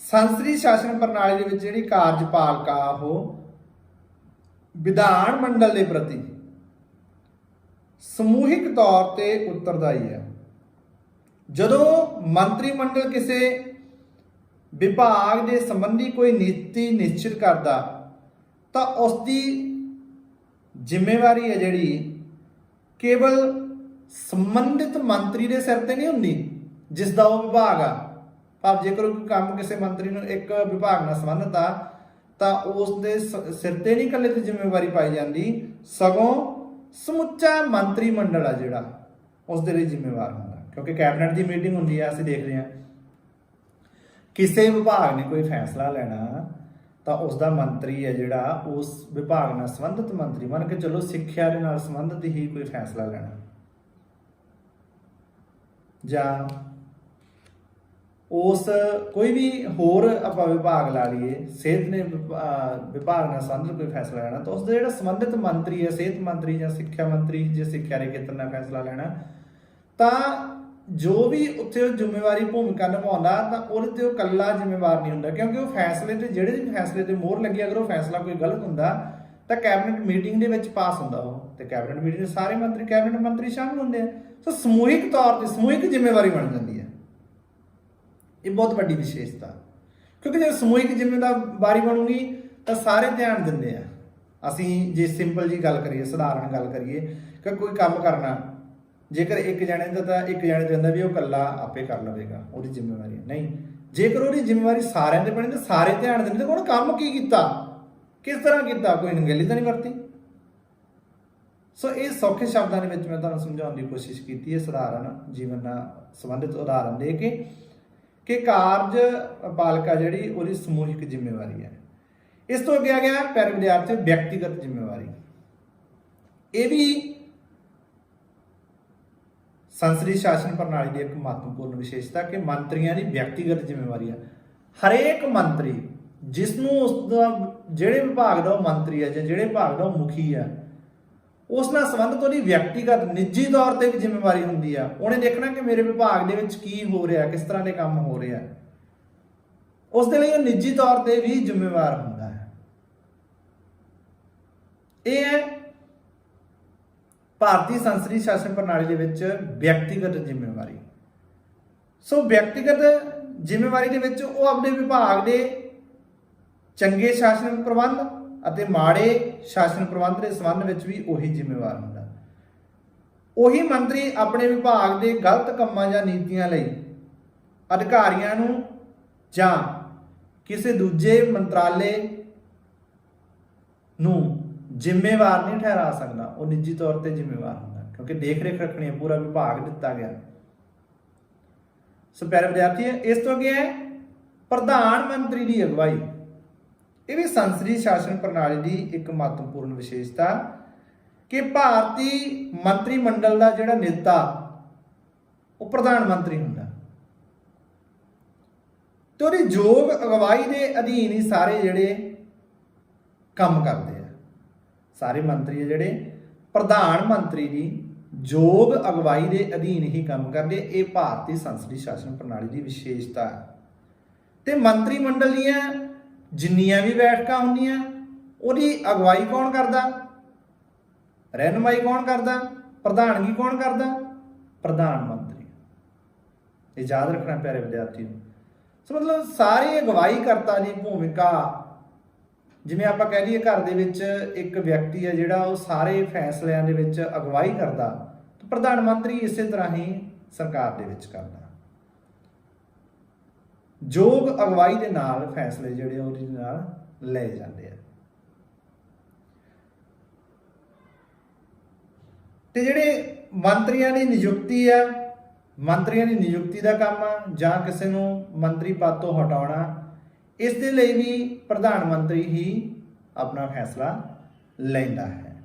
ਸੰਸਦੀ ਸ਼ਾਸਨ ਪ੍ਰਣਾਲੀ ਦੇ ਵਿੱਚ ਜਿਹੜੀ ਕਾਰਜਪਾਲਿਕਾ ਉਹ ਵਿਧਾਨ ਮੰਡਲ ਦੇ ਪ੍ਰਤੀ ਸਮੂਹਿਕ ਤੌਰ ਤੇ ਉੱਤਰਦਾਈ ਹੈ। ਜਦੋਂ ਮੰਤਰੀ ਮੰਡਲ ਕਿਸੇ ਵਿਭਾਗ ਦੇ ਸੰਬੰਧੀ ਕੋਈ ਨੀਤੀ ਨਿਸ਼ਚਿਤ ਕਰਦਾ ਤਾਂ ਉਸ ਦੀ ਜ਼ਿੰਮੇਵਾਰੀ ਹੈ ਜਿਹੜੀ ਕੇਵਲ ਸੰਬੰਧਿਤ ਮੰਤਰੀ ਦੇ ਸਿਰ ਤੇ ਨਹੀਂ ਹੁੰਦੀ ਜਿਸ ਦਾ ਉਹ ਵਿਭਾਗ ਆ। ਭਾਵ ਜੇਕਰ ਕੋਈ ਕੰਮ ਕਿਸੇ ਮੰਤਰੀ ਨੂੰ ਇੱਕ ਵਿਭਾਗ ਨਾਲ ਸੰਬੰਧਿਤ ਆ ਤਾਂ ਉਸ ਦੇ ਸਿਰ ਤੇ ਨਹੀਂ ਇਕੱਲੇ ਤੇ ਜ਼ਿੰਮੇਵਾਰੀ ਪਾਈ ਜਾਂਦੀ, ਸਗੋਂ ਸਮੁੱਚਾ ਮੰਤਰੀ ਮੰਡਲ ਆ ਜਿਹੜਾ ਉਸ ਦੇ ਲਈ ਜ਼ਿੰਮੇਵਾਰ ਹੁੰਦਾ। ਕਿਉਂਕਿ ਕੈਬਨਿਟ ਦੀ ਮੀਟਿੰਗ ਹੁੰਦੀ ਆ, ਅਸੀਂ ਦੇਖਦੇ ਹਾਂ ਕਿਸੇ ਵਿਭਾਗ ਨੇ ਕੋਈ ਫੈਸਲਾ ਲੈਣਾ ਤਾਂ ਉਸ ਦਾ ਮੰਤਰੀ ਹੈ ਜਿਹੜਾ ਉਸ ਵਿਭਾਗ ਨਾਲ ਸੰਬੰਧਿਤ ਮੰਤਰੀ, ਮੰਨ ਕੇ ਚਲੋ ਸਿੱਖਿਆ ਦੇ ਨਾਲ ਸੰਬੰਧਿਤ ਹੀ ਕੋਈ ਫੈਸਲਾ ਲੈਣਾ, ਜਾਂ ਉਸ ਕੋਈ ਵੀ ਹੋਰ ਆਪਾਂ ਵਿਭਾਗ ਲਾ ਲਈਏ, ਸਿਹਤ ਨੇ ਵਿਭਾਗ ਨਾਲ ਸੰਬੰਧਿਤ ਕੋਈ ਫੈਸਲਾ ਲੈਣਾ, ਤਾਂ ਉਸ ਦਾ ਜਿਹੜਾ ਸੰਬੰਧਿਤ ਮੰਤਰੀ ਹੈ, ਸਿਹਤ ਮੰਤਰੀ ਜਾਂ ਸਿੱਖਿਆ ਮੰਤਰੀ, ਜੇ ਸਿੱਖਿਆ ਦੇ ਖੇਤਰ ਨਾਲ ਫੈਸਲਾ ਲੈਣਾ, ਤਾਂ ਜੋ ਵੀ ਉੱਥੇ ਉਹ ਜ਼ਿੰਮੇਵਾਰੀ ਭੂਮਿਕਾ ਨਿਭਾਉਂਦਾ ਤਾਂ ਉਹਦੇ ਤੇ ਉਹ ਇਕੱਲਾ ਜ਼ਿੰਮੇਵਾਰ ਨਹੀਂ ਹੁੰਦਾ, ਕਿਉਂਕਿ ਉਹ ਫੈਸਲੇ ਤੇ ਜਿਹੜੇ ਵੀ ਫੈਸਲੇ ਤੇ ਮੋਹਰ ਲੱਗੀ, ਅਗਰ ਉਹ ਫੈਸਲਾ ਕੋਈ ਗਲਤ ਹੁੰਦਾ ਤਾਂ ਕੈਬਨਿਟ ਮੀਟਿੰਗ ਦੇ ਵਿੱਚ ਪਾਸ ਹੁੰਦਾ ਉਹ, ਤੇ ਕੈਬਨਿਟ ਮੀਟਿੰਗ ਦੇ ਸਾਰੇ ਮੰਤਰੀ ਕੈਬਨਿਟ ਮੰਤਰੀ ਸ਼ਾਮਿਲ ਹੁੰਦੇ ਆ। ਸੋ ਸਮੂਹਿਕ ਤੌਰ ਤੇ ਸਮੂਹਿਕ ਜ਼ਿੰਮੇਵਾਰੀ ਬਣ ਜਾਂਦੀ ਹੈ। ਇਹ ਬਹੁਤ ਵੱਡੀ ਵਿਸ਼ੇਸ਼ਤਾ, ਕਿਉਂਕਿ ਜੇ ਸਮੂਹਿਕ ਜ਼ਿੰਮੇਵਾਰੀ ਬਣੂਗੀ ਤਾਂ ਸਾਰੇ ਧਿਆਨ ਦਿੰਦੇ ਆ। ਅਸੀਂ ਜੇ ਸਿੰਪਲ ਜੀ ਗੱਲ ਕਰੀਏ, ਸਧਾਰਨ ਗੱਲ ਕਰੀਏ ਕਿ ਕੋਈ ਕੰਮ ਕਰਨਾ, ਜੇਕਰ ਇੱਕ ਜਣੇ ਦਾ ਤਾਂ ਇੱਕ ਜਣੇ ਦੇ ਹੁੰਦਾ ਵੀ ਉਹ ਇਕੱਲਾ ਆਪੇ ਕਰ ਲਵੇਗਾ, ਉਹਦੀ ਜ਼ਿੰਮੇਵਾਰੀ ਨਹੀਂ। ਜੇਕਰ ਉਹਦੀ ਜ਼ਿੰਮੇਵਾਰੀ ਸਾਰਿਆਂ ਦੇ ਬਣੀ ਤਾਂ ਸਾਰੇ ਧਿਆਨ ਦਿੰਦੇ, ਉਹਨੇ ਕੰਮ ਕੀ ਕੀਤਾ, ਕਿਸ ਤਰ੍ਹਾਂ ਕੀਤਾ, ਕੋਈ ਅਣਗਹਿਲੀ ਤਾਂ ਨਹੀਂ ਵਰਤੀ। ਸੋ ਇਹ ਸੌਖੇ ਸ਼ਬਦਾਂ ਦੇ ਵਿੱਚ ਮੈਂ ਤੁਹਾਨੂੰ ਸਮਝਾਉਣ ਦੀ ਕੋਸ਼ਿਸ਼ ਕੀਤੀ ਹੈ, ਸਧਾਰਨ ਜੀਵਨ ਨਾਲ ਸੰਬੰਧਿਤ ਉਦਾਹਰਨ ਦੇ ਕੇ, ਕਿ ਕਾਰਜਪਾਲਿਕਾ ਜਿਹੜੀ ਉਹਦੀ ਸਮੂਹਿਕ ਜ਼ਿੰਮੇਵਾਰੀ ਹੈ। ਇਸ ਤੋਂ ਅੱਗੇ ਆ ਗਿਆ ਪਿਆਰੇ ਵਿਦਿਆਰਥੀਓ ਵਿਅਕਤੀਗਤ ਜ਼ਿੰਮੇਵਾਰੀ। ਇਹ ਵੀ ਸੰਸਦੀ ਸ਼ਾਸਨ ਪ੍ਰਣਾਲੀ ਦੀ ਇੱਕ ਮਹੱਤਵਪੂਰਨ ਵਿਸ਼ੇਸ਼ਤਾ ਕਿ ਮੰਤਰੀਆਂ ਦੀ ਵਿਅਕਤੀਗਤ ਜ਼ਿੰਮੇਵਾਰੀ ਹੈ। ਹਰੇਕ ਮੰਤਰੀ ਜਿਸ ਨੂੰ ਉਸ ਦਾ ਜਿਹੜੇ ਵਿਭਾਗ ਦਾ ਉਹ ਮੰਤਰੀ ਹੈ ਜਾਂ ਜਿਹੜੇ ਵਿਭਾਗ ਦਾ ਉਹ ਮੁਖੀ ਹੈ, ਉਸ ਨਾਲ ਸੰਬੰਧਿਤ ਉਹਦੀ ਵਿਅਕਤੀਗਤ ਨਿੱਜੀ ਤੌਰ ਤੇ ਵੀ ਜ਼ਿੰਮੇਵਾਰੀ ਹੁੰਦੀ ਆ। ਉਹਨੇ ਦੇਖਣਾ ਕਿ ਮੇਰੇ ਵਿਭਾਗ ਦੇ ਵਿੱਚ ਕੀ ਹੋ ਰਿਹਾ, ਕਿਸ ਤਰ੍ਹਾਂ ਦੇ ਕੰਮ ਹੋ ਰਿਹਾ, ਉਸ ਦੇ ਲਈ ਉਹ ਨਿੱਜੀ ਤੌਰ ਤੇ ਵੀ ਜ਼ਿੰਮੇਵਾਰ ਹੁੰਦਾ ਹੈ। ਇਹ ਹੈ ਭਾਰਤੀ ਸੰਸਦੀ ਸ਼ਾਸਨ ਪ੍ਰਣਾਲੀ ਦੇ ਵਿੱਚ ਵਿਅਕਤੀਗਤ ਜ਼ਿੰਮੇਵਾਰੀ। ਸੋ ਵਿਅਕਤੀਗਤ ਜ਼ਿੰਮੇਵਾਰੀ ਦੇ ਵਿੱਚ ਉਹ ਆਪਣੇ ਵਿਭਾਗ ਦੇ ਚੰਗੇ ਸ਼ਾਸਨ ਪ੍ਰਬੰਧ ਅਤੇ ਮਾੜੇ ਸ਼ਾਸਨ ਪ੍ਰਬੰਧ ਦੇ ਸੰਬੰਧ ਵਿੱਚ ਵੀ ਉਹੀ ਜ਼ਿੰਮੇਵਾਰ ਹੁੰਦਾ। ਉਹੀ ਮੰਤਰੀ ਆਪਣੇ ਵਿਭਾਗ ਦੇ ਗਲਤ ਕੰਮਾਂ ਜਾਂ ਨੀਤੀਆਂ ਲਈ ਅਧਿਕਾਰੀਆਂ ਨੂੰ ਜਾਂ ਕਿਸੇ ਦੂਜੇ ਮੰਤਰਾਲੇ ਨੂੰ ਜ਼ਿੰਮੇਵਾਰ ਨਹੀਂ ਠਹਿਰਾ ਸਕਦਾ, ਉਹ ਨਿੱਜੀ ਤੌਰ ਤੇ ਜ਼ਿੰਮੇਵਾਰ ਹੁੰਦਾ, ਕਿਉਂਕਿ ਦੇਖ ਰੇਖ ਰੱਖਣੀ ਹੈ, ਪੂਰਾ ਵਿਭਾਗ ਦਿੱਤਾ ਗਿਆ। ਸੋ ਪਿਆਰੇ ਵਿਦਿਆਰਥੀ, ਇਸ ਤੋਂ ਅੱਗੇ ਹੈ ਪ੍ਰਧਾਨ ਮੰਤਰੀ ਦੀ ਅਗਵਾਈ। ਇਹ ਵੀ ਸੰਸਦੀ ਸ਼ਾਸਨ ਪ੍ਰਣਾਲੀ ਦੀ ਇੱਕ ਮਹੱਤਵਪੂਰਨ ਵਿਸ਼ੇਸ਼ਤਾ ਕਿ ਭਾਰਤੀ ਮੰਤਰੀ ਮੰਡਲ ਦਾ ਜਿਹੜਾ ਨੇਤਾ ਉਹ ਪ੍ਰਧਾਨ ਮੰਤਰੀ ਹੁੰਦਾ, ਤੇ ਉਹਦੀ ਯੋਗ ਅਗਵਾਈ ਦੇ ਅਧੀਨ ਹੀ ਸਾਰੇ ਜਿਹੜੇ ਕੰਮ ਕਰਦੇ ਆ। ਸਾਰੇ ਮੰਤਰੀ ਜਿਹੜੇ ਪ੍ਰਧਾਨ ਮੰਤਰੀ ਦੀ ਯੋਗ ਅਗਵਾਈ ਦੇ ਅਧੀਨ ਹੀ ਕੰਮ ਕਰਦੇ। ਇਹ ਭਾਰਤੀ ਸੰਸਦੀ ਸ਼ਾਸਨ ਪ੍ਰਣਾਲੀ ਦੀ ਵਿਸ਼ੇਸ਼ਤਾ ਹੈ। ਤੇ ਮੰਤਰੀ ਮੰਡਲ ਦੀਆਂ ਜਿੰਨੀਆਂ ਵੀ ਬੈਠਕਾਂ ਹੁੰਦੀਆਂ ਉਹਦੀ ਅਗਵਾਈ ਕੌਣ ਕਰਦਾ, ਰਹਿਨੁਮਾਈ ਕੌਣ ਕਰਦਾ, ਪ੍ਰਧਾਨਗੀ ਕੌਣ ਕਰਦਾ, ਪ੍ਰਧਾਨ ਮੰਤਰੀ। ਇਹ ਯਾਦ ਰੱਖਣਾ ਪਿਆਰੇ ਵਿਦਿਆਰਥੀ ਨੂੰ। ਸੋ ਮਤਲਬ ਸਾਰੇ ਅਗਵਾਈ ਕਰਤਾ ਦੀ ਭੂਮਿਕਾ, ਜਿਵੇਂ ਆਪਾਂ ਕਹਿ ਲਈਏ ਘਰ ਦੇ ਵਿੱਚ ਇੱਕ ਵਿਅਕਤੀ ਹੈ ਜਿਹੜਾ ਉਹ ਸਾਰੇ ਫੈਸਲਿਆਂ ਦੇ ਵਿੱਚ ਅਗਵਾਈ ਕਰਦਾ, ਤਾਂ ਪ੍ਰਧਾਨ ਮੰਤਰੀ ਇਸੇ ਤਰ੍ਹਾਂ ਹੀ ਸਰਕਾਰ ਦੇ ਵਿੱਚ ਕਰਦਾ। ਯੋਗ ਅਗਵਾਈ ਦੇ ਨਾਲ ਫੈਸਲੇ ਜਿਹੜੇ ਉਹਦੇ ਨਾਲ ਲਏ ਜਾਂਦੇ ਆ। ਤੇ ਜਿਹੜੇ ਮੰਤਰੀਆਂ ਦੀ ਨਿਯੁਕਤੀ ਆ, ਮੰਤਰੀਆਂ ਦੀ ਨਿਯੁਕਤੀ ਦਾ ਕੰਮ ਆ ਜਾਂ ਕਿਸੇ ਨੂੰ ਮੰਤਰੀ ਪਦ ਤੋਂ ਹਟਾਉਣਾ, ਇਸ ਦੇ ਲਈ ਵੀ ਪ੍ਰਧਾਨ ਮੰਤਰੀ ਹੀ ਆਪਣਾ ਫੈਸਲਾ ਲੈਂਦਾ ਹੈ।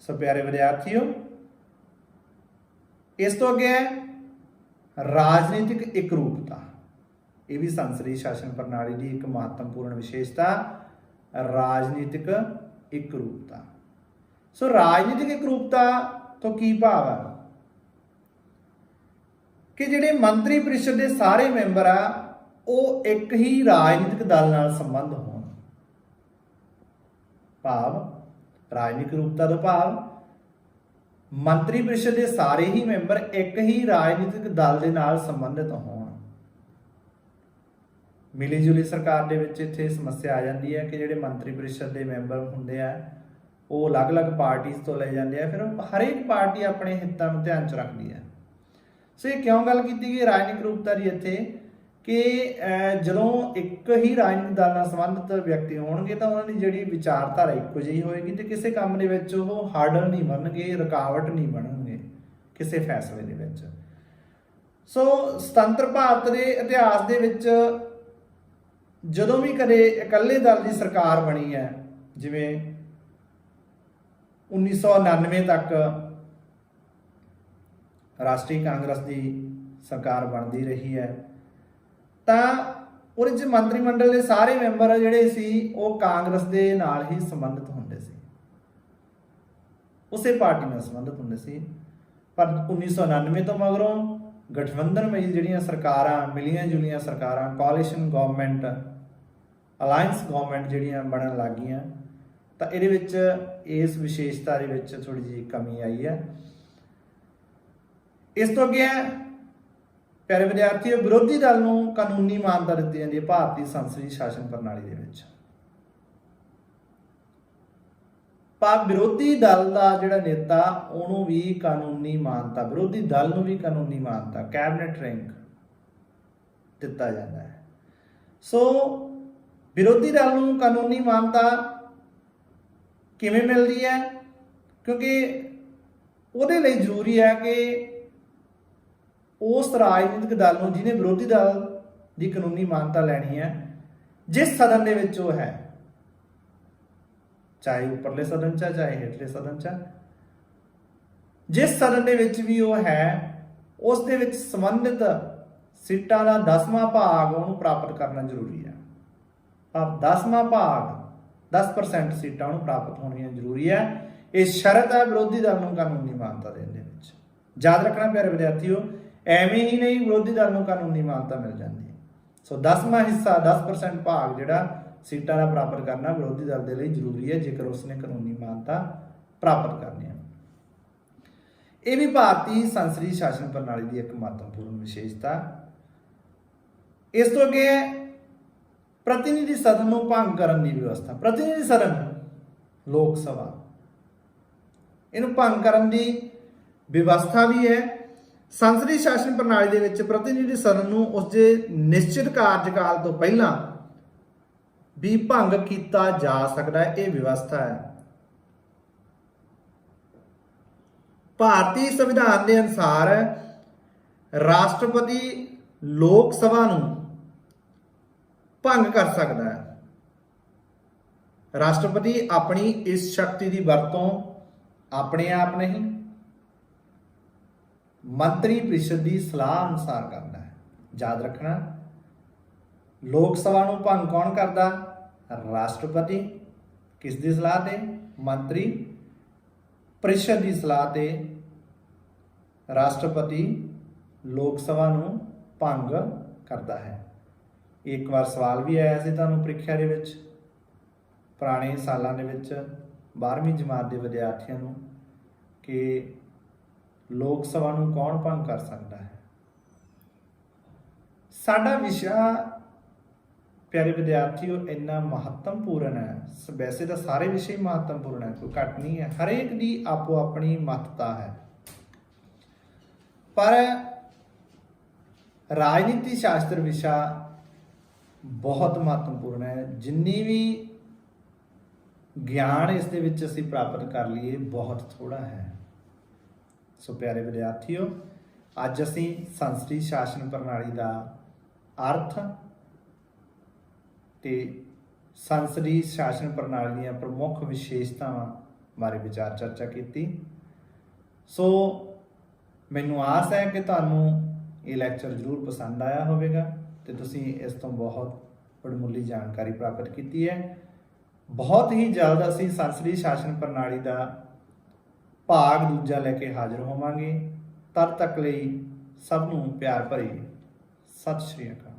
ਸੋ ਪਿਆਰੇ ਵਿਦਿਆਰਥੀਓ, ਇਸ ਤੋਂ ਅੱਗੇ ਹੈ ਰਾਜਨੀਤਿਕ ਇਕਰੂਪਤਾ। ਇਹ ਵੀ ਸੰਸਦੀ ਸ਼ਾਸਨ ਪ੍ਰਣਾਲੀ ਦੀ ਇੱਕ ਮਹੱਤਵਪੂਰਨ ਵਿਸ਼ੇਸ਼ਤਾ, ਰਾਜਨੀਤਿਕ ਇਕਰੂਪਤਾ। ਸੋ ਰਾਜਨੀਤਿਕ ਇਕਰੂਪਤਾ ਤੋਂ ਕੀ ਭਾਵ ਹੈ ਕਿ ਜਿਹੜੇ ਮੰਤਰੀ ਪਰਿਸ਼ਦ ਦੇ ਸਾਰੇ ਮੈਂਬਰ ਆ ਉਹ ਇੱਕ ਹੀ ਰਾਜਨੀਤਿਕ ਦਲ ਨਾਲ ਸੰਬੰਧ ਹੋਣ। ਭਾਵ ਰਾਜਨੀਤਿਕ ਇਕਰੂਪਤਾ ਦਾ ਭਾਵ ਮੰਤਰੀ ਪਰਿਸ਼ਦ ਦੇ ਸਾਰੇ ਹੀ ਮੈਂਬਰ ਇੱਕ ਹੀ ਰਾਜਨੀਤਿਕ ਦਲ ਦੇ ਨਾਲ ਸੰਬੰਧਿਤ ਹੋਣ। ਮਿਲੀ ਜੁਲੀ ਸਰਕਾਰ ਦੇ ਵਿੱਚ ਇੱਥੇ ਸਮੱਸਿਆ ਆ ਜਾਂਦੀ ਹੈ ਕਿ ਜਿਹੜੇ ਮੰਤਰੀ ਪਰਿਸ਼ਦ ਦੇ ਮੈਂਬਰ ਹੁੰਦੇ ਆ ਉਹ ਅਲੱਗ-ਅਲੱਗ ਪਾਰਟੀਆਂ ਤੋਂ ਲਏ ਜਾਂਦੇ ਆ, ਫਿਰ ਹਰੇਕ ਪਾਰਟੀ ਆਪਣੇ ਹਿੱਤਾਂ ਨੂੰ ਧਿਆਨ 'ਚ ਰੱਖਦੀ ਹੈ। ਸੋ ਇਹ ਕਿਉਂ ਗੱਲ ਕੀਤੀ ਗਈ ਰਾਜਨੀਤਿਕ ਇਕਰੂਪਤਾ ਦੀ ਇੱਥੇ ਕਿ ਜਦੋਂ ਇੱਕ ਹੀ ਰਾਜਨੀਤਿਕ ਦਲ ਨਾਲ ਸੰਬੰਧਿਤ ਵਿਅਕਤੀ ਹੋਣਗੇ ਤਾਂ ਉਹਨਾਂ ਦੀ ਜਿਹੜੀ ਵਿਚਾਰਧਾਰਾ ਇੱਕੋ ਜਿਹੀ ਹੋਏਗੀ ਤੇ ਕਿਸੇ ਕੰਮ ਦੇ ਵਿੱਚ ਉਹ ਹਾਰਡਲ ਨਹੀਂ ਬਣਨਗੇ, ਰੁਕਾਵਟ ਨਹੀਂ ਬਣਨਗੇ ਕਿਸੇ ਫੈਸਲੇ ਦੇ ਵਿੱਚ। ਸੋ ਸੁਤੰਤਰ ਭਾਰਤ ਦੇ ਇਤਿਹਾਸ ਦੇ ਵਿੱਚ ਜਦੋਂ ਵੀ ਕਦੇ ਇਕੱਲੇ ਦਲ ਦੀ ਸਰਕਾਰ ਬਣੀ ਹੈ, ਜਿਵੇਂ 1999 ਤੱਕ ਰਾਸ਼ਟਰੀ ਕਾਂਗਰਸ ਦੀ ਸਰਕਾਰ ਬਣਦੀ ਰਹੀ ਹੈ, ਤਾਂ ਉਹਦੇ 'ਚ ਮੰਤਰੀ ਮੰਡਲ ਦੇ ਸਾਰੇ ਮੈਂਬਰ ਜਿਹੜੇ ਸੀ ਉਹ ਕਾਂਗਰਸ ਦੇ ਨਾਲ ਹੀ ਸੰਬੰਧਿਤ ਹੁੰਦੇ ਸੀ, ਉਸੇ ਪਾਰਟੀ ਨਾਲ ਸੰਬੰਧਿਤ ਹੁੰਦੇ ਸੀ। ਪਰ 1999 ਤੋਂ ਮਗਰੋਂ ਗਠਬੰਧਨ ਵਿੱਚ ਜਿਹੜੀਆਂ ਸਰਕਾਰਾਂ, ਮਿਲੀਆਂ ਜੁਲੀਆਂ ਸਰਕਾਰਾਂ, ਕੋਆਲੀਸ਼ਨ ਗਵਰਨਮੈਂਟ, ਅਲਾਇੰਸ ਗਵਰਨਮੈਂਟ ਜਿਹੜੀਆਂ ਬਣਨ ਲੱਗ ਗਈਆਂ, ਤਾਂ ਇਹਦੇ ਵਿੱਚ ਇਸ ਵਿਸ਼ੇਸ਼ਤਾ ਦੇ ਵਿੱਚ ਥੋੜੀ ਜਿਹੀ ਕਮੀ ਆਈ ਹੈ। ਇਸ ਤੋਂ ਅੱਗੇ ਪਿਆਰੇ ਵਿਦਿਆਰਥੀਓ, ਵਿਰੋਧੀ ਦਲ ਨੂੰ ਕਾਨੂੰਨੀ ਮਾਨਤਾ ਦਿੱਤੀ ਜਾਂਦੀ ਹੈ ਭਾਰਤੀ ਸੰਸਦੀ ਸ਼ਾਸਨ ਪ੍ਰਣਾਲੀ ਦੇ ਵਿੱਚ। ਪਰ ਵਿਰੋਧੀ ਦਲ ਦਾ ਜਿਹੜਾ ਨੇਤਾ ਉਹਨੂੰ ਵੀ ਕਾਨੂੰਨੀ ਮਾਨਤਾ, ਵਿਰੋਧੀ ਦਲ ਨੂੰ ਵੀ ਕਾਨੂੰਨੀ ਮਾਨਤਾ, ਕੈਬਨਿਟ ਰੈਂਕ ਦਿੱਤਾ ਜਾਂਦਾ ਹੈ। ਸੋ ਵਿਰੋਧੀ ਦਲ ਨੂੰ ਕਾਨੂੰਨੀ ਮਾਨਤਾ ਕਿਵੇਂ ਮਿਲਦੀ ਹੈ? ਕਿਉਂਕਿ ਉਹਦੇ ਲਈ ਜ਼ਰੂਰੀ ਹੈ ਕਿ ਉਸ ਰਾਜਨੀਤਿਕ ਦਲ ਨੂੰ, ਜਿਹਨੇ ਵਿਰੋਧੀ ਦਲ ਦੀ ਕਾਨੂੰਨੀ ਮਾਨਤਾ ਲੈਣੀ ਹੈ, ਜਿਸ ਸਦਨ ਦੇ ਵਿੱਚ ਉਹ ਹੈ, ਚਾਹੇ ਉੱਪਰਲੇ ਸਦਨ 'ਚ, ਚਾਹੇ ਹੇਠਲੇ ਸਦਨ 'ਚ, ਜਿਸ ਸਦਨ ਦੇ ਵਿੱਚ ਵੀ ਉਹ ਹੈ, ਉਸ ਦੇ ਵਿੱਚ ਸੰਬੰਧਿਤ ਸੀਟਾਂ ਦਾ 10ਵਾਂ ਭਾਗ ਉਹਨੂੰ ਪ੍ਰਾਪਤ ਕਰਨਾ ਜ਼ਰੂਰੀ ਹੈ। 10ਵਾਂ ਭਾਗ, 10% ਸੀਟਾਂ ਉਹਨੂੰ ਪ੍ਰਾਪਤ ਹੋਣੀਆਂ ਜ਼ਰੂਰੀ ਹੈ। ਇਹ ਸ਼ਰਤ ਹੈ ਵਿਰੋਧੀ ਦਲ ਨੂੰ ਕਾਨੂੰਨੀ ਮਾਨਤਾ ਦੇਣ ਦੇ ਵਿੱਚ। ਯਾਦ ਰੱਖਣਾ ਪਿਆਰੇ ਵਿਦਿਆਰਥੀਓ, ਐਵੇਂ ਹੀ ਨਹੀਂ ਵਿਰੋਧੀ ਦਲ ਨੂੰ ਕਾਨੂੰਨੀ ਮਾਨਤਾ ਮਿਲ ਜਾਂਦੀ ਹੈ। ਸੋ 10ਵਾਂ ਹਿੱਸਾ, 10% ਭਾਗ ਜਿਹੜਾ ਸੀਟਾਂ ਦਾ ਪ੍ਰਾਪਤ ਕਰਨਾ ਵਿਰੋਧੀ ਦਲ ਦੇ ਲਈ ਜ਼ਰੂਰੀ ਹੈ, ਜੇਕਰ ਉਸਨੇ ਕਾਨੂੰਨੀ ਮਾਨਤਾ ਪ੍ਰਾਪਤ ਕਰਨੀ ਹੈ। ਇਹ ਵੀ ਭਾਰਤੀ ਸੰਸਦੀ ਸ਼ਾਸਨ ਪ੍ਰਣਾਲੀ ਦੀ ਇੱਕ ਮਹੱਤਵਪੂਰਨ ਵਿਸ਼ੇਸ਼ਤਾ। ਇਸ ਤੋਂ ਅੱਗੇ ਪ੍ਰਤੀਨਿਧੀ ਸਦਨ ਨੂੰ ਭੰਗ ਕਰਨ ਦੀ ਵਿਵਸਥਾ। ਪ੍ਰਤੀਨਿਧੀ ਸਦਨ, ਲੋਕ ਸਭਾ, ਇਹਨੂੰ ਭੰਗ ਕਰਨ ਦੀ ਵਿਵਸਥਾ ਵੀ ਹੈ। ਸੰਸਦੀ ਸ਼ਾਸਨ ਪ੍ਰਣਾਲੀ ਦੇ ਵਿੱਚ ਪ੍ਰਤੀਨਿਧੀ ਸਦਨ ਨੂੰ ਉਸਦੇ ਨਿਸ਼ਚਿਤ ਕਾਰਜਕਾਲ ਤੋਂ ਪਹਿਲਾਂ ਵੀ ਭੰਗ ਕੀਤਾ ਜਾ ਸਕਦਾ ਹੈ, ਇਹ ਵਿਵਸਥਾ ਹੈ। ਭਾਰਤੀ ਸੰਵਿਧਾਨ ਦੇ ਅਨੁਸਾਰ ਰਾਸ਼ਟਰਪਤੀ ਲੋਕ ਸਭਾ ਨੂੰ ਭੰਗ ਕਰ ਸਕਦਾ ਹੈ। ਰਾਸ਼ਟਰਪਤੀ ਆਪਣੀ ਇਸ ਸ਼ਕਤੀ ਦੀ ਵਰਤੋਂ ਆਪਣੇ ਆਪ ਨਹੀਂ, ਮੰਤਰੀ ਪ੍ਰੀਸ਼ਦ ਦੀ ਸਲਾਹ ਅਨੁਸਾਰ ਕਰਦਾ ਹੈ। ਯਾਦ ਰੱਖਣਾ, ਲੋਕ ਸਭਾ ਨੂੰ ਭੰਗ ਕੌਣ ਕਰਦਾ? ਰਾਸ਼ਟਰਪਤੀ। ਕਿਸ ਦੀ ਸਲਾਹ ਤੇ? ਮੰਤਰੀ ਪ੍ਰੀਸ਼ਦ ਦੀ ਸਲਾਹ ਤੇ ਰਾਸ਼ਟਰਪਤੀ ਲੋਕ ਸਭਾ ਨੂੰ ਭੰਗ ਕਰਦਾ ਹੈ। ਇੱਕ ਵਾਰ ਸਵਾਲ ਵੀ ਆਇਆ ਸੀ ਤੁਹਾਨੂੰ ਪ੍ਰੀਖਿਆ ਦੇ ਵਿੱਚ, ਪੁਰਾਣੇ ਸਾਲਾਂ ਦੇ ਵਿੱਚ 12ਵੀਂ ਜਮਾਤ ਦੇ ਵਿਦਿਆਰਥੀਆਂ ਨੂੰ, ਕਿ ਲੋਕ ਸਭਾ ਨੂੰ ਕੌਣ ਭੰਗ ਕਰ ਸਕਦਾ ਹੈ। ਸਾਡਾ ਵਿਸ਼ਾ ਪਿਆਰੇ ਵਿਦਿਆਰਥੀਓ ਇੰਨਾ ਮਹੱਤਵਪੂਰਨ ਹੈ। ਵੈਸੇ ਤਾਂ ਸਾਰੇ ਵਿਸ਼ੇ ਮਹੱਤਵਪੂਰਨ ਹੈ, ਕੋਈ ਘੱਟ ਨਹੀਂ ਹੈ, ਹਰੇਕ ਦੀ ਆਪੋ ਆਪਣੀ ਮਹੱਤਤਾ ਹੈ, ਪਰ ਰਾਜਨੀਤੀ ਸ਼ਾਸਤਰ ਵਿਸ਼ਾ ਬਹੁਤ ਮਹੱਤਵਪੂਰਨ ਹੈ। ਜਿੰਨੀ ਵੀ ਗਿਆਨ ਇਸ ਦੇ ਵਿੱਚ ਅਸੀਂ ਪ੍ਰਾਪਤ ਕਰ ਲਈਏ, ਬਹੁਤ ਥੋੜਾ ਹੈ। ਸੋ ਪਿਆਰੇ ਵਿਦਿਆਰਥੀਓ, ਅੱਜ ਅਸੀਂ ਸੰਸਦੀ ਸ਼ਾਸਨ ਪ੍ਰਣਾਲੀ ਦਾ ਅਰਥ ਤੇ ਸੰਸਦੀ ਸ਼ਾਸਨ ਪ੍ਰਣਾਲੀ ਦੀਆਂ ਪ੍ਰਮੁੱਖ ਵਿਸ਼ੇਸ਼ਤਾਵਾਂ ਬਾਰੇ ਵਿਚਾਰ ਚਰਚਾ ਕੀਤੀ। ਸੋ ਮੈਨੂੰ ਆਸ ਹੈ ਕਿ ਤੁਹਾਨੂੰ ਇਹ ਲੈਕਚਰ ਜ਼ਰੂਰ ਪਸੰਦ ਆਇਆ ਹੋਵੇਗਾ ਤੇ ਤੁਸੀਂ ਇਸ ਤੋਂ ਬਹੁਤ ਵਡਮੁੱਲੀ ਜਾਣਕਾਰੀ ਪ੍ਰਾਪਤ ਕੀਤੀ ਹੈ। ਬਹੁਤ ਹੀ ਜਲਦ ਅਸੀਂ ਸੰਸਦੀ ਸ਼ਾਸਨ ਪ੍ਰਣਾਲੀ ਦਾ ਭਾਗ ਦੂਜਾ ਲੈ ਕੇ ਹਾਜ਼ਰ ਹੋਵਾਂਗੇ। ਤਦ ਤੱਕ ਲਈ ਸਭ ਨੂੰ ਪਿਆਰ ਭਰੀ ਸਤਿ ਸ਼੍ਰੀ ਅਕਾਲ।